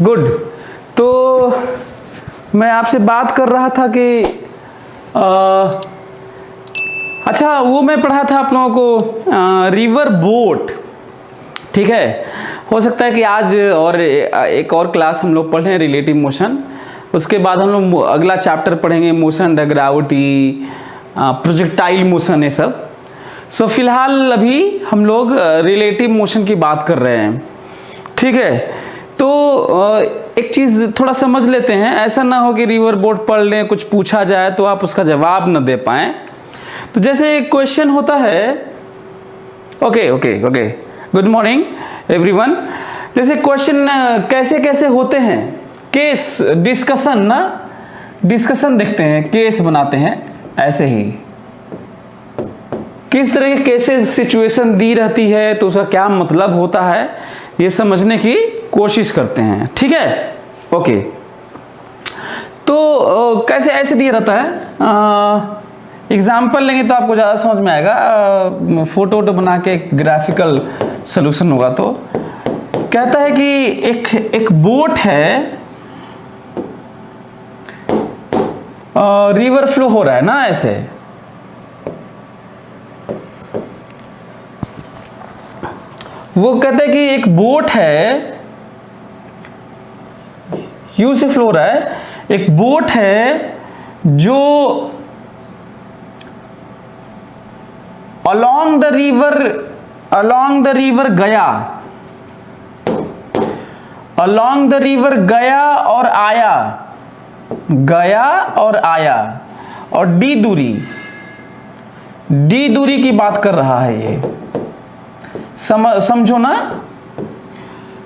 Good. तो मैं आपसे बात कर रहा था कि अच्छा वो मैं पढ़ा था आप लोगों को रिवर बोट, ठीक है। हो सकता है कि आज और एक और क्लास हम लोग पढ़ें रिलेटिव मोशन, उसके बाद हम लोग अगला चैप्टर पढ़ेंगे motion the gravity, projectile motion, ये सब। सो फिलहाल अभी हम लोग रिलेटिव मोशन की बात कर रहे हैं, ठीक है। तो एक चीज़ थोड़ा समझ लेते हैं, ऐसा ना हो कि रिवर बोट पढ़ लें, कुछ पूछा जाए तो आप उसका जवाब न दे पाएं। तो जैसे क्वेश्चन होता है, ओके, गुड मॉर्निंग एवरीवन। जैसे क्वेश्चन कैसे कैसे होते हैं, केस डिस्कशन ना, डिस्कशन देखते हैं, केस बनाते हैं, ऐसे ही किस तरह के केसेस सिचुएशन दी रहती है तो उसका क्या मतलब होता है, ये समझने की कोशिश करते हैं, ठीक है। ओके, तो कैसे ऐसे दिया रहता है, एग्जाम्पल लेंगे तो आपको ज़्यादा समझ में आएगा। फोटो वोटो बना के ग्राफिकल सोल्यूशन होगा। तो कहता है कि एक बोट है, रिवर फ्लो हो रहा है ना, ऐसे वो कहते हैं कि एक बोट है, यू से फ्लो हो रहा है, एक बोट है जो along the river गया और आया, और डी दूरी की बात कर रहा है ये, समझो ना।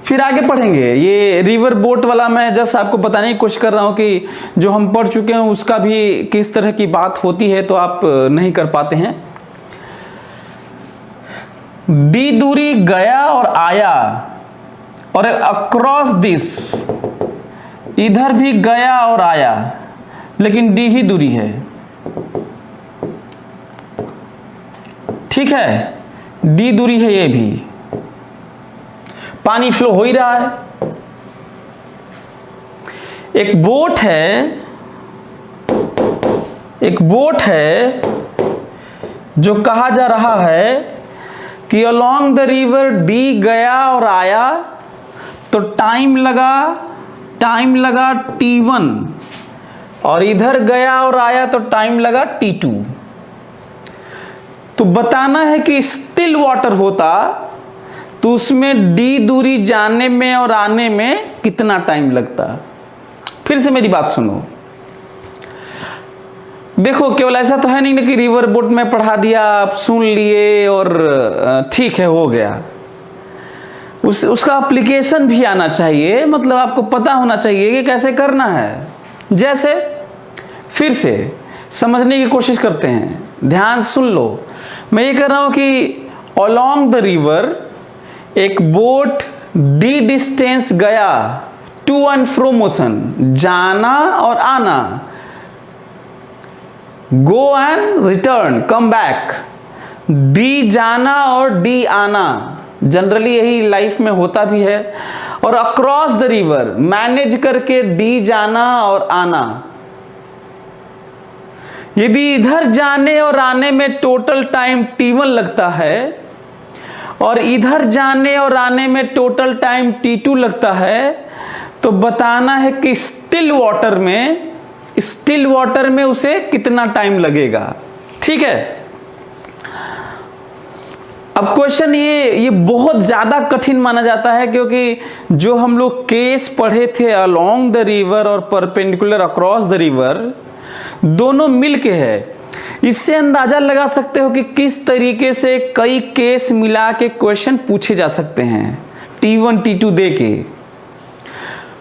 फिर आगे पढ़ेंगे। ये रिवर बोट वाला मैं जस्ट आपको बताने की कोशिश कर रहा हूं कि जो हम पढ़ चुके हैं उसका भी किस तरह की बात होती है, तो आप नहीं कर पाते हैं। डी दूरी गया और आया, और अक्रॉस दिस इधर भी गया और आया, लेकिन डी ही दूरी है, ठीक है। डी दूरी है, ये भी पानी फ्लो हो ही रहा है। एक बोट है जो कहा जा रहा है कि अलोंग द रिवर डी गया और आया, तो टाइम लगा T1, और इधर गया और आया तो टाइम लगा T2। तो बताना है कि स्टिल वाटर होता तो उसमें डी दूरी जाने में और आने में कितना टाइम लगता। फिर से मेरी बात सुनो, देखो केवल ऐसा तो है नहीं ना कि रिवर बोट में पढ़ा दिया, आप सुन लिए और ठीक है हो गया। उसका एप्लीकेशन भी आना चाहिए, मतलब आपको पता होना चाहिए कि कैसे करना है। जैसे फिर से समझने की कोशिश करते हैं, ध्यान सुन लो। मैं ये कह रहा हूं कि अलोंग द रिवर एक बोट डी डिस्टेंस गया, टू एंड फ्रो मोशन, जाना और आना, go and return, come back, D जाना और डी आना, जनरली यही लाइफ में होता भी है। और अक्रॉस द रिवर मैनेज करके डी जाना और आना। यदि इधर जाने और आने में टोटल टाइम T1 लगता है और इधर जाने और आने में टोटल टाइम T2 लगता है, तो बताना है कि स्टिल वाटर में उसे कितना टाइम लगेगा, ठीक है। अब क्वेश्चन ये बहुत ज्यादा कठिन माना जाता है, क्योंकि जो हम लोग केस पढ़े थे अलोंग द रिवर और परपेंडिकुलर अक्रॉस द रिवर, दोनों मिलके है। इससे अंदाजा लगा सकते हो कि किस तरीके से कई केस मिला के क्वेश्चन पूछे जा सकते हैं T1 T2 दे के,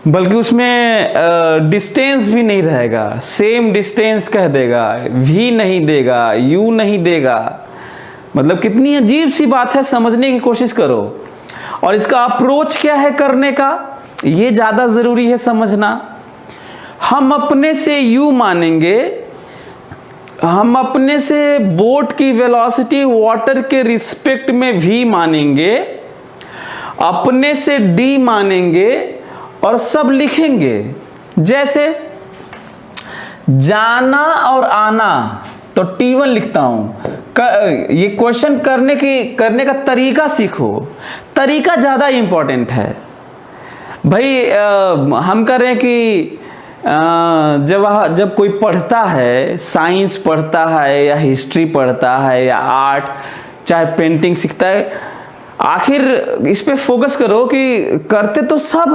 बल्कि उसमें डिस्टेंस भी नहीं रहेगा, सेम डिस्टेंस कह देगा, V नहीं देगा, U नहीं देगा। मतलब कितनी अजीब सी बात है, समझने की कोशिश करो। और इसका अप्रोच क्या है करने का, ये ज्यादा जरूरी है समझना। हम अपने से U मानेंगे, हम अपने से बोट की वेलोसिटी वाटर के रिस्पेक्ट में V मानेंगे, अपने से D मानेंगे और सब लिखेंगे। जैसे जाना और आना, तो T1 लिखता हूं। ये क्वेश्चन करने का तरीका सीखो, तरीका ज़्यादा इंपॉर्टेंट है भाई। हम कह रहे हैं कि जब कोई पढ़ता है, साइंस पढ़ता है या हिस्ट्री पढ़ता है या आर्ट, चाहे पेंटिंग सीखता है, आखिर इस पे फोकस करो कि करते तो सब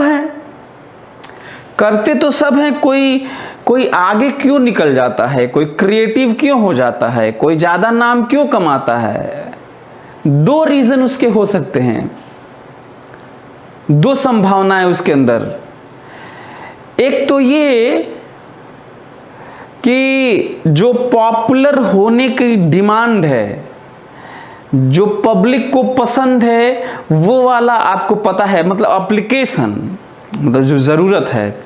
हैं, कोई आगे क्यों निकल जाता है, कोई क्रिएटिव क्यों हो जाता है, कोई ज़्यादा नाम क्यों कमाता है। 2 रीज़न उसके हो सकते हैं, 2 संभावनाएं उसके अंदर। एक तो ये कि जो पॉपुलर होने की डिमांड है, जो पब्लिक को पसंद है, वो वाला आपको पता है, मतलब एप्लीकेशन, मतलब जो ज़रूरत है।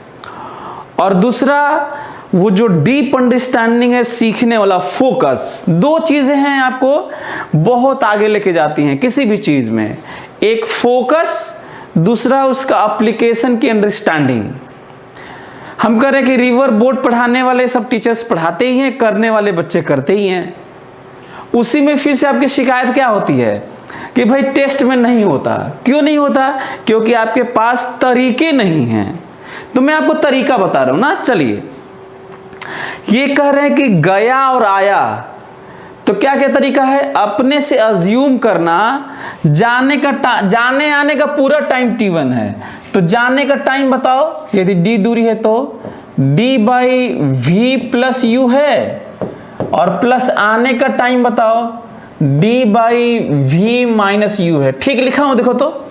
और दूसरा वो जो डीप अंडरस्टैंडिंग है, सीखने वाला फोकस। 2 चीज़ें हैं आपको बहुत आगे लेके जाती हैं किसी भी चीज़ में, एक फोकस, दूसरा उसका एप्लीकेशन की अंडरस्टैंडिंग। हम कह रहे हैं कि रिवर बोट पढ़ाने वाले सब टीचर्स पढ़ाते ही हैं, करने वाले बच्चे करते ही हैं। उसी में फिर से आपकी शिकायत क्या होती है कि भाई टेस्ट में नहीं होता। क्यों नहीं होता? क्योंकि आपके पास तरीके नहीं हैं। तो मैं आपको तरीका बता रहा हूं ना। चलिए, ये कह रहे हैं कि गया और आया, तो क्या क्या तरीका है? अपने से अज्यूम करना, जाने आने का पूरा टाइम T1 है, तो जाने का टाइम बताओ। यदि d दूरी है तो d/v + u है, और प्लस आने का टाइम बताओ, d/v - u है। ठीक लिखा हूं? देखो तो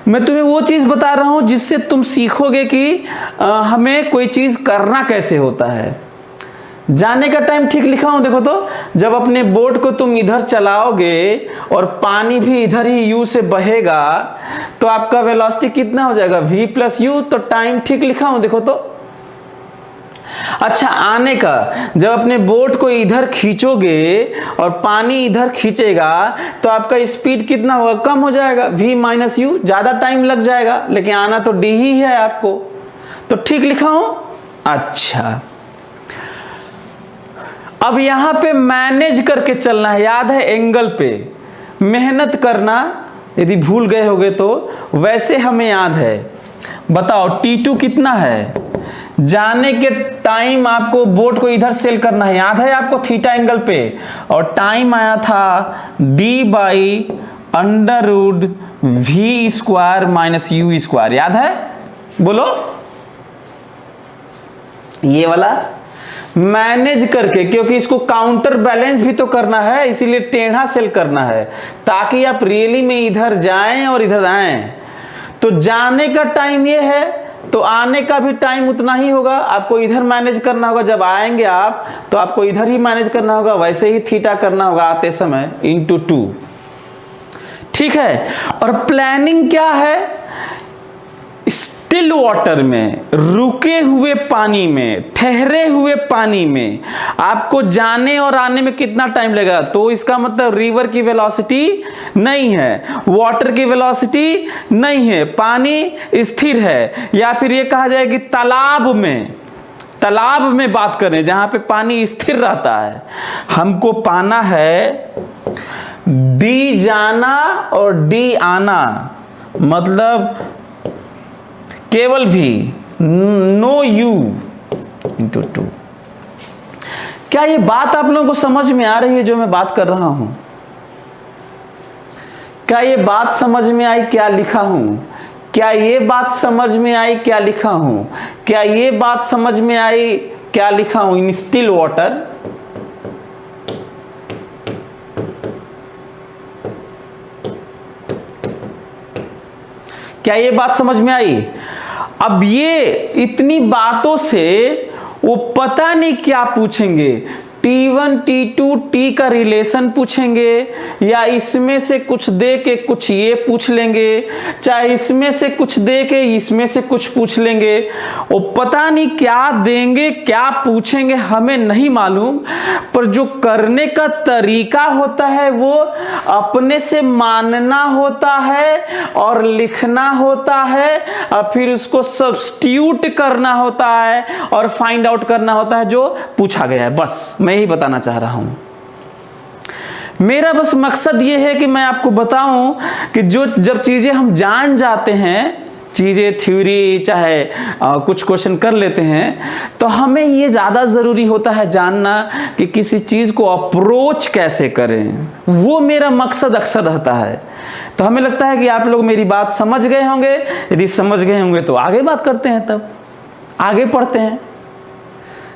मैं तुम्हें वो चीज बता रहा हूं जिससे तुम सीखोगे कि हमें कोई चीज करना कैसे होता है। जाने का टाइम ठीक लिखा हूं, देखो तो। जब अपने बोट को तुम इधर चलाओगे और पानी भी इधर ही u से बहेगा, तो आपका वेलोसिटी कितना हो जाएगा? v + u। तो टाइम ठीक लिखा हूं, देखो तो। अच्छा, आने का, जब अपने बोट को इधर खींचोगे और पानी इधर खींचेगा, तो आपका स्पीड कितना होगा? कम हो जाएगा, v - u। ज्यादा टाइम लग जाएगा, लेकिन आना तो d ही है आपको, तो ठीक लिखा हूं। अच्छा, अब यहां पे मैनेज करके चलना है। याद है, एंगल पे मेहनत करना, यदि भूल गए होगे तो वैसे हमें याद है। बताओ T2 कितना है? जाने के टाइम आपको बोट को इधर सेल करना है, याद है आपको, थीटा एंगल पे, और टाइम आया था d/√v² - u²। याद है? बोलो। ये वाला मैनेज करके, क्योंकि इसको काउंटर बैलेंस भी तो करना है, इसीलिए टेढ़ा सेल करना है, ताकि आप रियली में इधर जाएं और इधर आएं। तो जाने का टाइम ये है, तो आने का भी टाइम उतना ही होगा। आपको इधर मैनेज करना होगा, जब आएंगे आप तो आपको इधर ही मैनेज करना होगा। वैसे ही थीटा करना होगा आते समय, × 2। ठीक है। और प्लानिंग क्या है? स्टिल वाटर में, रुके हुए पानी में, ठहरे हुए पानी में आपको जाने और आने में कितना टाइम लगेगा? तो इसका मतलब रिवर की वेलोसिटी नहीं है, वाटर की वेलोसिटी नहीं है, पानी स्थिर है। या फिर ये कहा जाए कि तालाब में बात करें, जहां पे पानी स्थिर रहता है। हमको पाना है d जाना और d आना, मतलब केवल v, नो u × 2। क्या ये बात आप लोगों को समझ में आ रही है जो मैं बात कर रहा हूं? क्या ये बात समझ में आई क्या लिखा हूं? क्या ये बात समझ में आई क्या लिखा हूं? क्या ये बात समझ में आई क्या लिखा हूं? इन स्टिल वाटर, क्या ये बात समझ में आई? अब ये इतनी बातों से वो पता नहीं क्या पूछेंगे। T1 T2 T का रिलेशन पूछेंगे, या इसमें से कुछ दे के कुछ ये पूछ लेंगे, चाहे इसमें से कुछ दे के इसमें से कुछ पूछ लेंगे। वो पता नहीं क्या देंगे क्या पूछेंगे हमें नहीं मालूम, पर जो करने का तरीका होता है वो अपने से मानना होता है और लिखना होता है और फिर उसको सब्स्टिट्यूट करना होता है और फाइंड आउट करना होता है जो पूछा गया है। बस मैं यही बताना चाह रहा हूं। मेरा बस मकसद ये है कि मैं आपको बताऊं कि जब चीजें हम जान जाते हैं, चीजें थ्योरी चाहे कुछ क्वेश्चन कर लेते हैं, तो हमें ये ज़्यादा ज़रूरी होता है जानना कि किसी चीज़ को अप्रोच कैसे करें। वो मेरा मकसद अक्सर रहता है। तो हमें लगता है कि आप लोग मेरी बात समझ गए होंगे। यदि समझ गए होंगे तो आगे बात करते हैं, तब आगे पढ़ते हैं।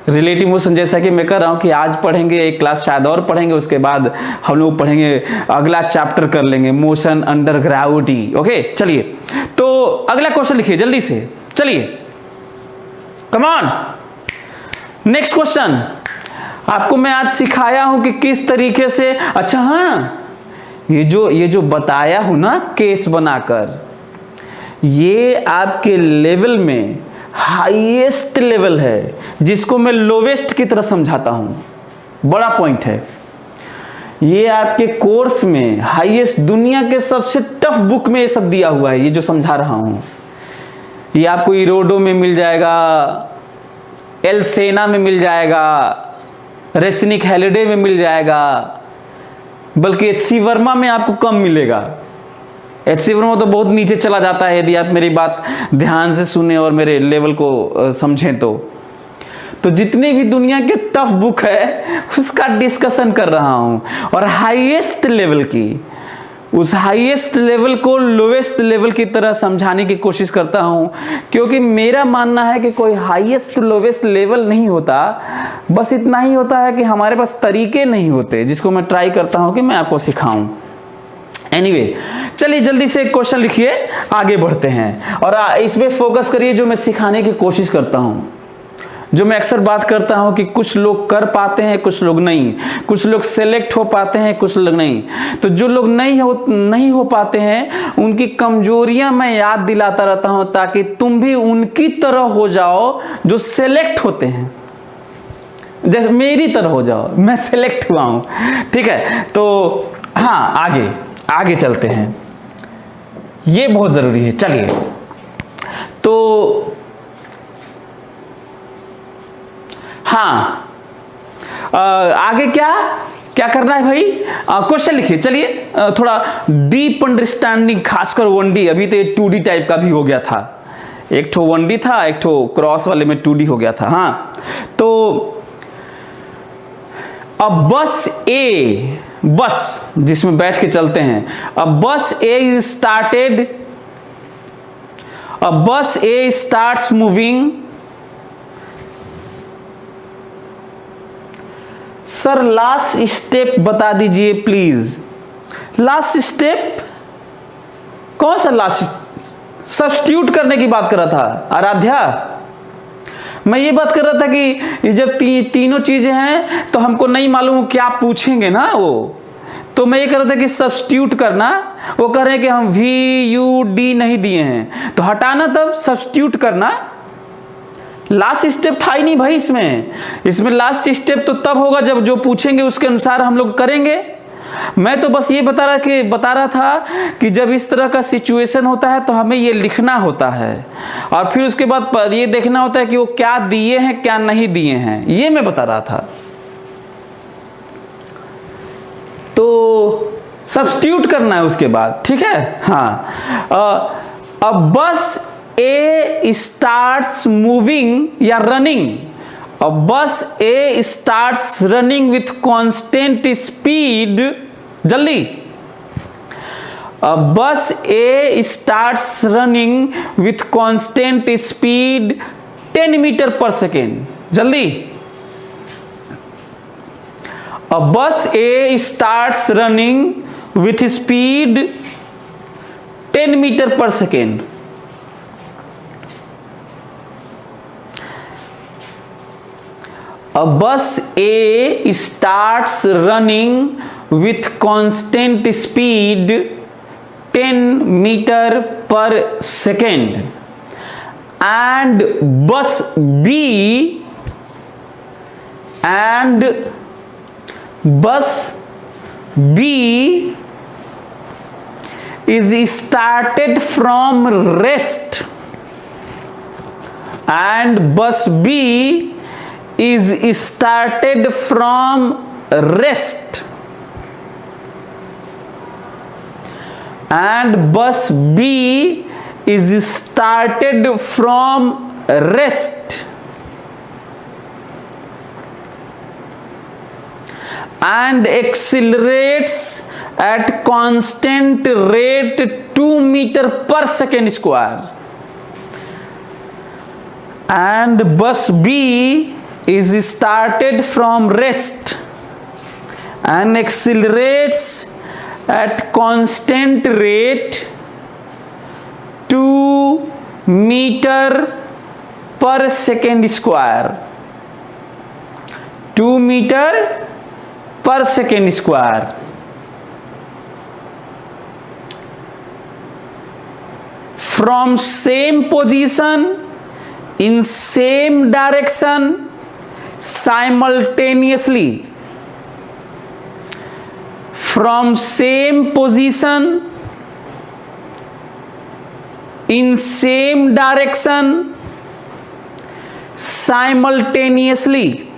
रिलेटिव मोशन जैसा कि मैं कर रहा हूं कि आज पढ़ेंगे, एक क्लास शायद और पढ़ेंगे, उसके बाद हम लोग पढ़ेंगे अगला चैप्टर कर लेंगे मोशन अंडर ग्रेविटी। ओके, चलिए तो अगला क्वेश्चन लिखिए जल्दी से, चलिए कम ऑन। नेक्स्ट क्वेश्चन आपको मैं आज सिखाया हूं कि किस तरीके से, अच्छा हाँ, ये जो बताया हूं ना केस बनाकर, ये आपके लेवल में हाईएस्ट लेवल है, जिसको मैं लोवेस्ट की तरह समझाता हूं। बड़ा पॉइंट है ये। आपके कोर्स में हाईएस्ट, दुनिया के सबसे टफ बुक में ये सब दिया हुआ है। ये जो समझा रहा हूं ये आपको इरोडो में मिल जाएगा, एल सेना में मिल जाएगा, रेसनिक हैलिडे में मिल जाएगा, बल्कि एच.सी. वर्मा में आपको कम मिलेगा। एच.सी. वर्मा तो बहुत नीचे चला जाता है यदि आप मेरी बात ध्यान से सुने और मेरे लेवल को समझें तो जितने भी दुनिया के टफ बुक है उसका डिस्कशन कर रहा हूं, और हाईएस्ट लेवल की, उस हाईएस्ट लेवल को लोवेस्ट लेवल की तरह समझाने की कोशिश करता हूं, क्योंकि मेरा मानना है कि कोई हाईएस्ट टू लोवेस्ट लेवल नहीं होता। बस इतना ही होता है कि हमारे पास तरीके नहीं होते, जिसको मैं ट्राई करता हूं कि मैं आपको सिखाऊं। एनीवे, चलिए जल्दी से एक क्वेश्चन लिखिए, आगे बढ़ते हैं और इसमें फोकस करिए जो मैं सिखाने की कोशिश करता हूं। जो मैं अक्सर बात करता हूं कि कुछ लोग कर पाते हैं, कुछ लोग नहीं, कुछ लोग सेलेक्ट हो पाते हैं, कुछ लोग नहीं। तो जो लोग नहीं हो पाते हैं उनकी कमजोरियां मैं याद दिलाता रहता हूं, ताकि तुम भी उनकी तरह हो जाओ जो सेलेक्ट होते हैं, जैसे मेरी तरह हो जाओ। मैं सेलेक्ट हुआ हूं, ठीक है। तो हाँ, आगे चलते हैं, ये बहुत जरूरी है। चलिए तो हाँ, आगे क्या करना है भाई? क्वेश्चन लिखिए। चलिए थोड़ा डीप अंडरस्टैंडिंग, खासकर 1D, अभी तो ये 2D टाइप का भी हो गया था। एक ठो 1D था, एक ठो क्रॉस वाले में 2D हो गया था। हाँ, तो अब बस जिसमें बैठ के चलते हैं, अब bus A starts moving. Sir last step बता दीजिए प्लीज। लास्ट स्टेप कौन सा लास्ट? सब्स्टिट्यूट करने की बात कर रहा था आराध्या। मैं ये बात कर रहा था कि जब तीनों चीजें हैं तो हमको नहीं मालूम क्या पूछेंगे ना वो, तो मैं ये कर रहा था कि सब्स्टिट्यूट करना। वो कह रहे हैं कि हम VUD नहीं दिए हैं, तो हटाना, तब सब्स्टिट्यूट करना। लास्ट स्टेप था ही नहीं भाई इसमें लास्ट स्टेप तो तब होगा जब जो पूछेंगे उसके अनुसार हम लोग करेंगे। मैं तो बस ये बता रहा था कि जब इस तरह का सिचुएशन होता है तो हमें ये लिखना होता है, और फिर उसके बाद ये देखना होता है कि वो क्या दिए हैं क्या नहीं दिए हैं। ये मैं बता रहा था। तो सब्स्टिट्यूट करना है उसके बाद, ठीक है। हाँ, अब बस ए स्टार्ट्स मूविंग या रनिंग। अब bus A starts running with constant speed. जल्दी, अब bus A starts running with constant speed 10 metre per second. जल्दी, अब bus A starts running with speed 10 metre per second. A bus A starts running with constant speed 10 meter per second, and bus B is started from rest, and bus B is started from rest, and bus B is started from rest, and accelerates at constant rate 2 meter per second square, and bus B is started from rest and accelerates at constant rate 2 meter per second square, 2 meter per second square. From same position in same direction simultaneously, from same position in same direction simultaneously,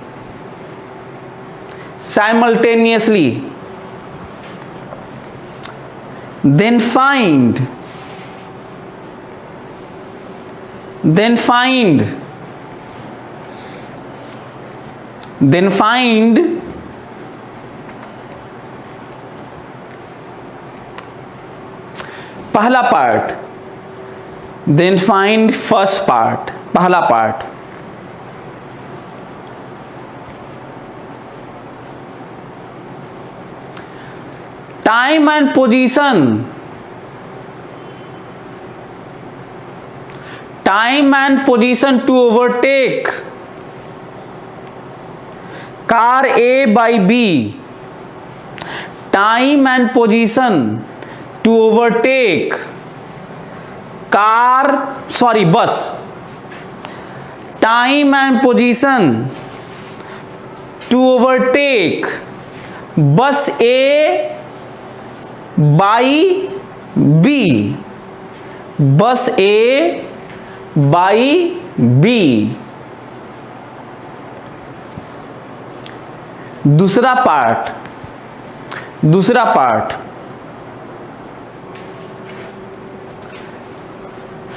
then find पहला part, then find first part, पहला part. Time and position, to overtake car A by B, time and position to overtake bus, time and position to overtake bus A by B, bus A by B. दूसरा part,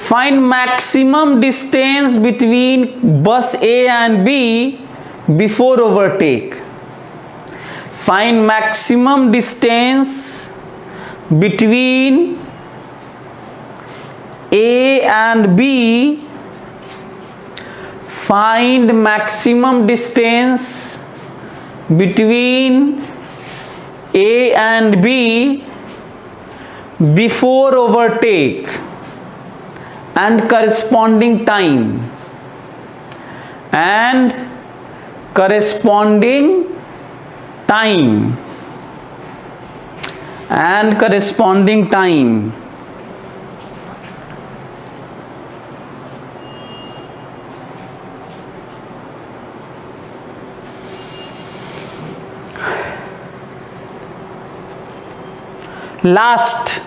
find maximum distance between bus A and B before overtake. Find maximum distance between A and B. Find maximum distance between A and B before overtake and corresponding time, Last,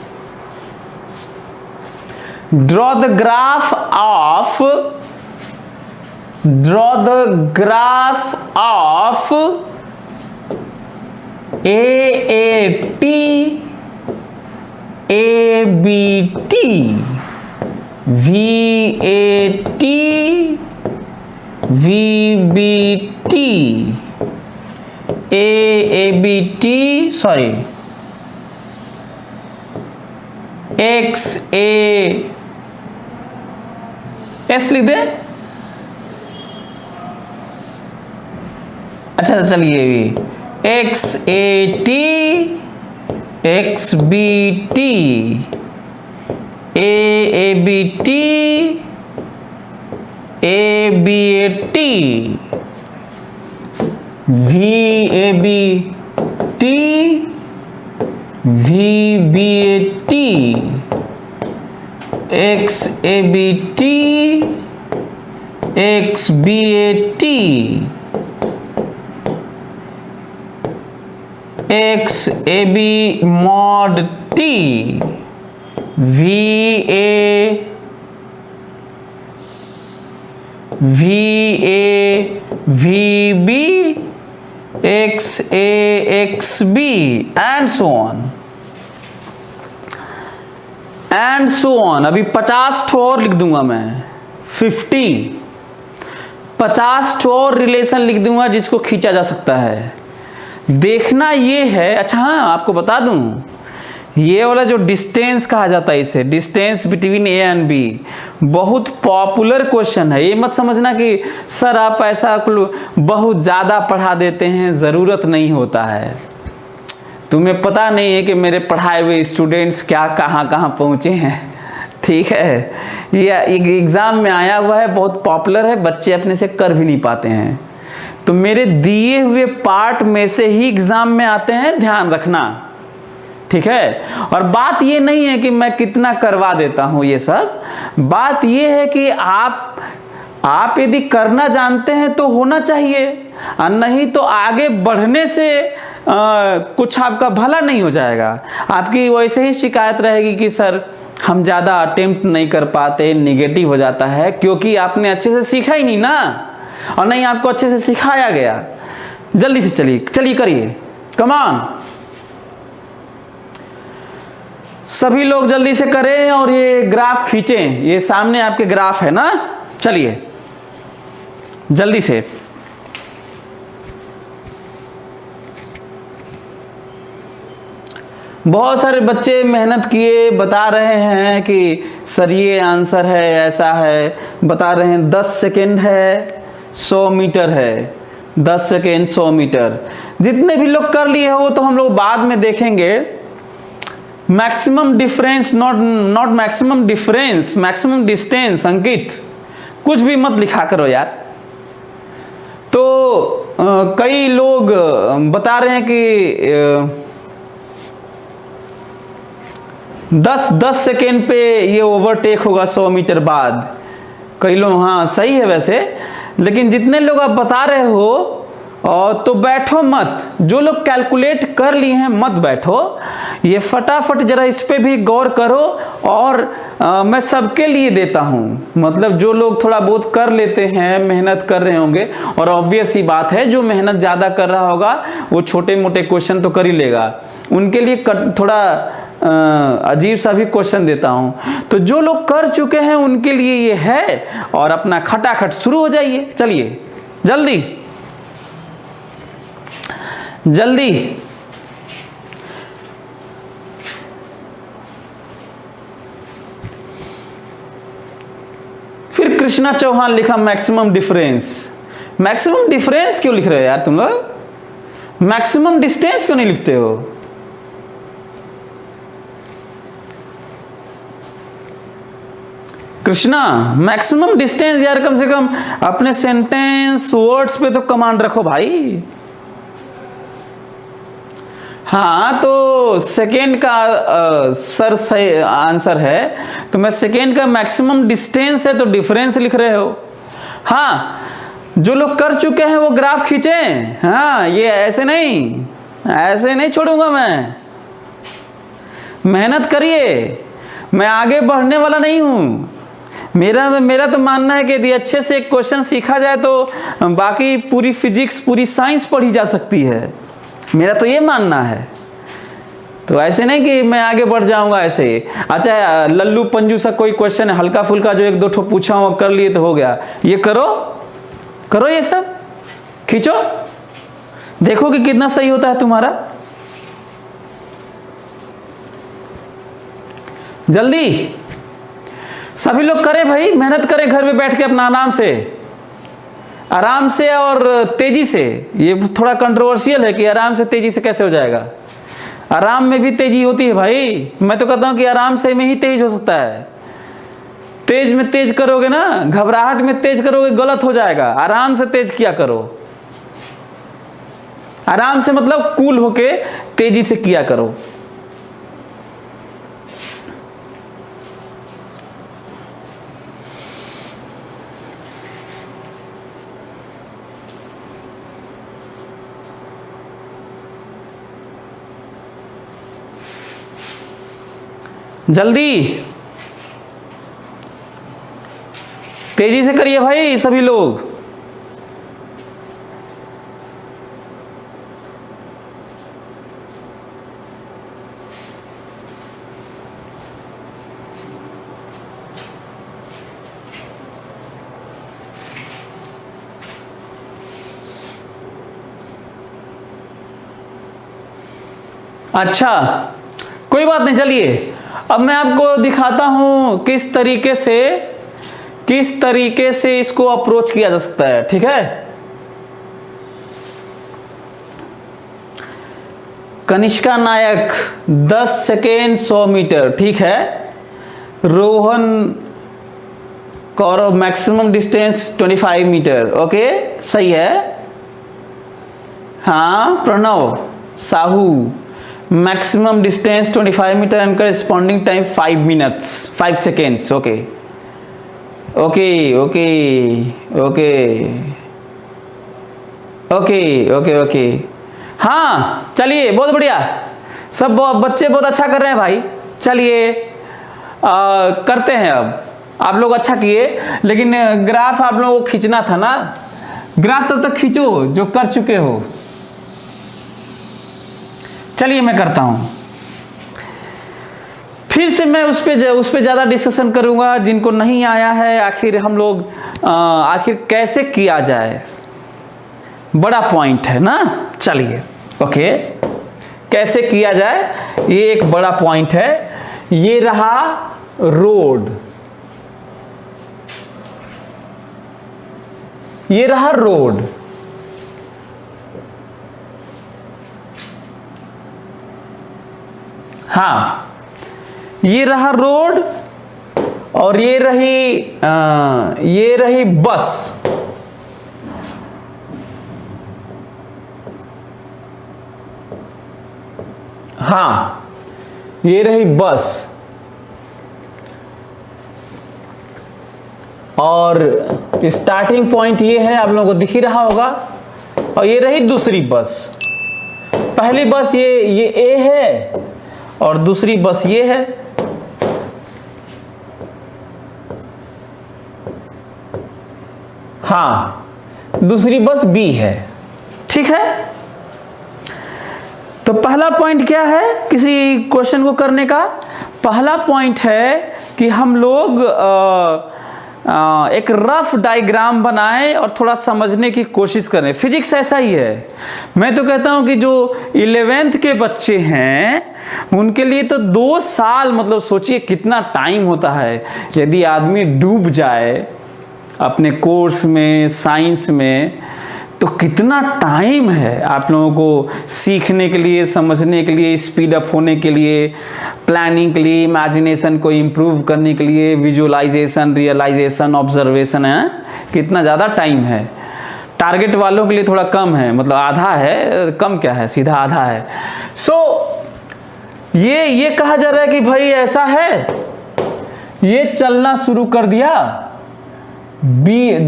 draw the graph of AAT, ABT, VAT, VBT, AABT, sorry, XAS लिख दे. अच्छा चलिए XAT, XBT, AABT, ABAT, VAB T, VBAT, XABT, XBAT, XAB mod T, VB, XAXB and so on। अभी 50 ठो और लिख दूंगा मैं, 50 ठो और रिलेशन लिख दूंगा जिसको खींचा जा सकता है। देखना ये है, अच्छा हाँ आपको बता दूं, ये वाला जो डिस्टेंस कहा जाता है, इसे distance between A and B, बहुत पॉपुलर क्वेश्चन है। ये मत समझना कि सर आप ऐसा बहुत ज़्यादा पढ़ा देते हैं, ज़रूरत नहीं होता है। तुम्हें पता नहीं है कि मेरे पढ़ाए हुए स्टूडेंट्स क्या कहाँ कहाँ पहुँचे हैं, ठीक है। ये एग्ज़ाम में आया हुआ है, बहुत पॉपुलर है, बच्चे अपने से कर भी नहीं पाते हैं। तो मेरे दिए हुए पार्ट में से ही एग्ज़ाम में आते हैं, ध्यान रखना, ठीक है। और बात ये नहीं है कि मैं कितना करवा देता हूं, ये सब बात ये है कि आप यदि करना जानते हैं तो होना चाहिए, और नहीं तो आगे बढ़ने से कुछ आपका भला नहीं हो जाएगा। आपकी वैसे ही शिकायत रहेगी कि सर हम ज़्यादा अटेम्प्ट नहीं कर पाते, निगेटिव हो जाता है, क्योंकि आपने अच्छे से सीखा ही नहीं ना, और नहीं आपको अच्छे से सिखाया गया। जल्दी से चलिए करिए, कम ऑन, सभी लोग जल्दी से करें और ये ग्राफ खींचें। ये सामने आपके ग्राफ है ना, चलिए जल्दी से। बहुत सारे बच्चे मेहनत किए, बता रहे हैं कि सर ये आंसर है, ऐसा है, बता रहे हैं 10 सेकेंड है 100 मीटर है, 10 सेकेंड 100 मीटर। जितने भी लोग कर लिए हो तो हम लोग बाद में देखेंगे। Maximum difference, not maximum difference, maximum distance. Ankit कुछ भी मत लिखा करो यार। तो कई लोग बता रहे हैं कि 10 सेकेंड पे ये ओवरटेक होगा 100 मीटर बाद। कई लोग, हाँ सही है वैसे, लेकिन जितने लोग आप बता रहे हो और तो बैठो मत। जो लोग कैलकुलेट कर लिए हैं मत बैठो, ये फटाफट जरा इस पे भी गौर करो। और मैं सबके लिए देता हूँ, मतलब जो लोग थोड़ा बहुत कर लेते हैं, मेहनत कर रहे होंगे, और ऑब्वियस ही बात है जो मेहनत ज़्यादा कर रहा होगा वो छोटे मोटे क्वेश्चन तो कर ही लेगा, उनके लिए थोड़ा अजीब सा भी क्वेश्चन देता हूं। तो जो लोग कर चुके हैं उनके लिए ये है, और अपना खटाखट शुरू हो जाइए। चलिए जल्दी जल्दी। फिर कृष्णा चौहान लिखा मैक्सिमम डिफरेंस। मैक्सिमम डिफरेंस क्यों लिख रहे हो यार तुम लोग? मैक्सिमम डिस्टेंस क्यों नहीं लिखते हो? कृष्णा मैक्सिमम डिस्टेंस यार, कम से कम अपने सेंटेंस वर्ड्स पे तो कमांड रखो भाई। हाँ तो सेकेंड का सर सही आंसर है, तो मैं सेकेंड का मैक्सिमम डिस्टेंस है तो डिफरेंस लिख रहे हो। हाँ जो लोग कर चुके हैं वो ग्राफ खींचें। हाँ ये ऐसे नहीं छोड़ूंगा मैं, मेहनत करिए। मैं आगे बढ़ने वाला नहीं हूँ। मेरा तो मानना है कि यदि अच्छे से एक क्वेश्चन सीखा जाए तो बाकी पूरी फिजिक्स, पूरी साइंस पढ़ी जा सकती है। मेरा तो ये मानना है। तो ऐसे नहीं कि मैं आगे बढ़ जाऊंगा ऐसे ही। अच्छा लल्लू पंजू सा कोई क्वेश्चन है हल्का फुल्का, जो एक दो ठो पूछा हुआ कर लिए तो हो गया। ये करो ये सब खींचो, देखो कि कितना सही होता है तुम्हारा। जल्दी सभी लोग करें भाई, मेहनत करें घर में बैठ के अपना आराम से और तेजी से। ये थोड़ा कंट्रोवर्शियल है कि आराम से तेजी से कैसे हो जाएगा। आराम में भी तेजी होती है भाई। मैं तो कहता हूं कि आराम से में ही तेज हो सकता है। तेज में तेज करोगे ना, घबराहट में तेज करोगे गलत हो जाएगा। आराम से तेज किया करो। आराम से मतलब कूल होके तेजी से किया करो। जल्दी तेजी से करिए भाई सभी लोग। अच्छा कोई बात नहीं, चलिए अब मैं आपको दिखाता हूं किस तरीके से इसको अप्रोच किया जा सकता है। ठीक है, कनिष्का नायक 10 सेकेंड 100 मीटर। ठीक है, Rohan Kaurav maximum distance 25 metre. Okay सही है। हाँ Pranav Sahu maximum distance 25 metre and corresponding time 5 minutes 5 seconds. Okay okay okay okay okay okay okay. हाँ चलिए बहुत बढ़िया, सब बच्चे बहुत अच्छा कर रहे हैं भाई। चलिए करते हैं। अब आप लोग अच्छा किए, लेकिन ग्राफ आप लोगों को खींचना था ना। ग्राफ तब तक खींचो जो कर चुके हो। चलिए मैं करता हूं, फिर से मैं उस पे ज़्यादा डिस्कशन करूंगा। जिनको नहीं आया है आखिर हम लोग आखिर कैसे किया जाए, बड़ा पॉइंट है ना। चलिए ओके, कैसे किया जाए ये एक बड़ा पॉइंट है। ये रहा रोड, ये रहा रोड। हाँ ये रहा रोड और ये रही बस। हाँ ये रही बस और स्टार्टिंग पॉइंट ये है, आप लोगों को दिख ही रहा होगा। और ये रही दूसरी बस। पहली बस ये ए है और दूसरी बस ये है। हाँ दूसरी बस बी है। ठीक है, तो पहला पॉइंट क्या है किसी क्वेश्चन को करने का? पहला पॉइंट है कि हम लोग एक रफ डायग्राम बनाएं और थोड़ा समझने की कोशिश करें। फिजिक्स ऐसा ही है। मैं तो कहता हूं कि जो 11th के बच्चे हैं उनके लिए तो 2 साल, मतलब सोचिए कितना टाइम होता है। यदि आदमी डूब जाए अपने कोर्स में, साइंस में, तो कितना टाइम है आप लोगों को सीखने के लिए, समझने के लिए, स्पीड अप होने के लिए, प्लानिंग के लिए, इमेजिनेशन को इम्प्रूव करने के लिए, विजुअलाइजेशन, रियलाइजेशन, ऑब्जर्वेशन है। कितना ज़्यादा टाइम है। टारगेट वालों के लिए थोड़ा कम है, मतलब आधा है, कम क्या है, सीधा आधा है। ये कहा जा रहा है कि भाई ऐसा है, ये चलना शुरू कर दिया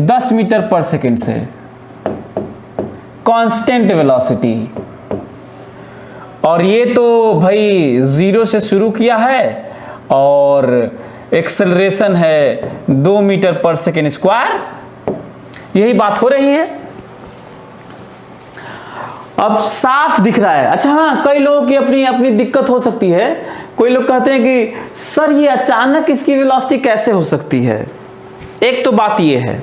10 मीटर पर सेकेंड से, कांस्टेंट वेलोसिटी। और ये तो भाई 0 से शुरू किया है और एक्सेलरेशन है 2 मीटर पर सेकेंड स्क्वायर। यही बात हो रही है। अब साफ दिख रहा है। अच्छा हाँ, कई लोगों की अपनी अपनी दिक्कत हो सकती है। कोई लोग कहते हैं कि सर ये अचानक इसकी वेलोसिटी कैसे हो सकती है। एक तो बात ये है,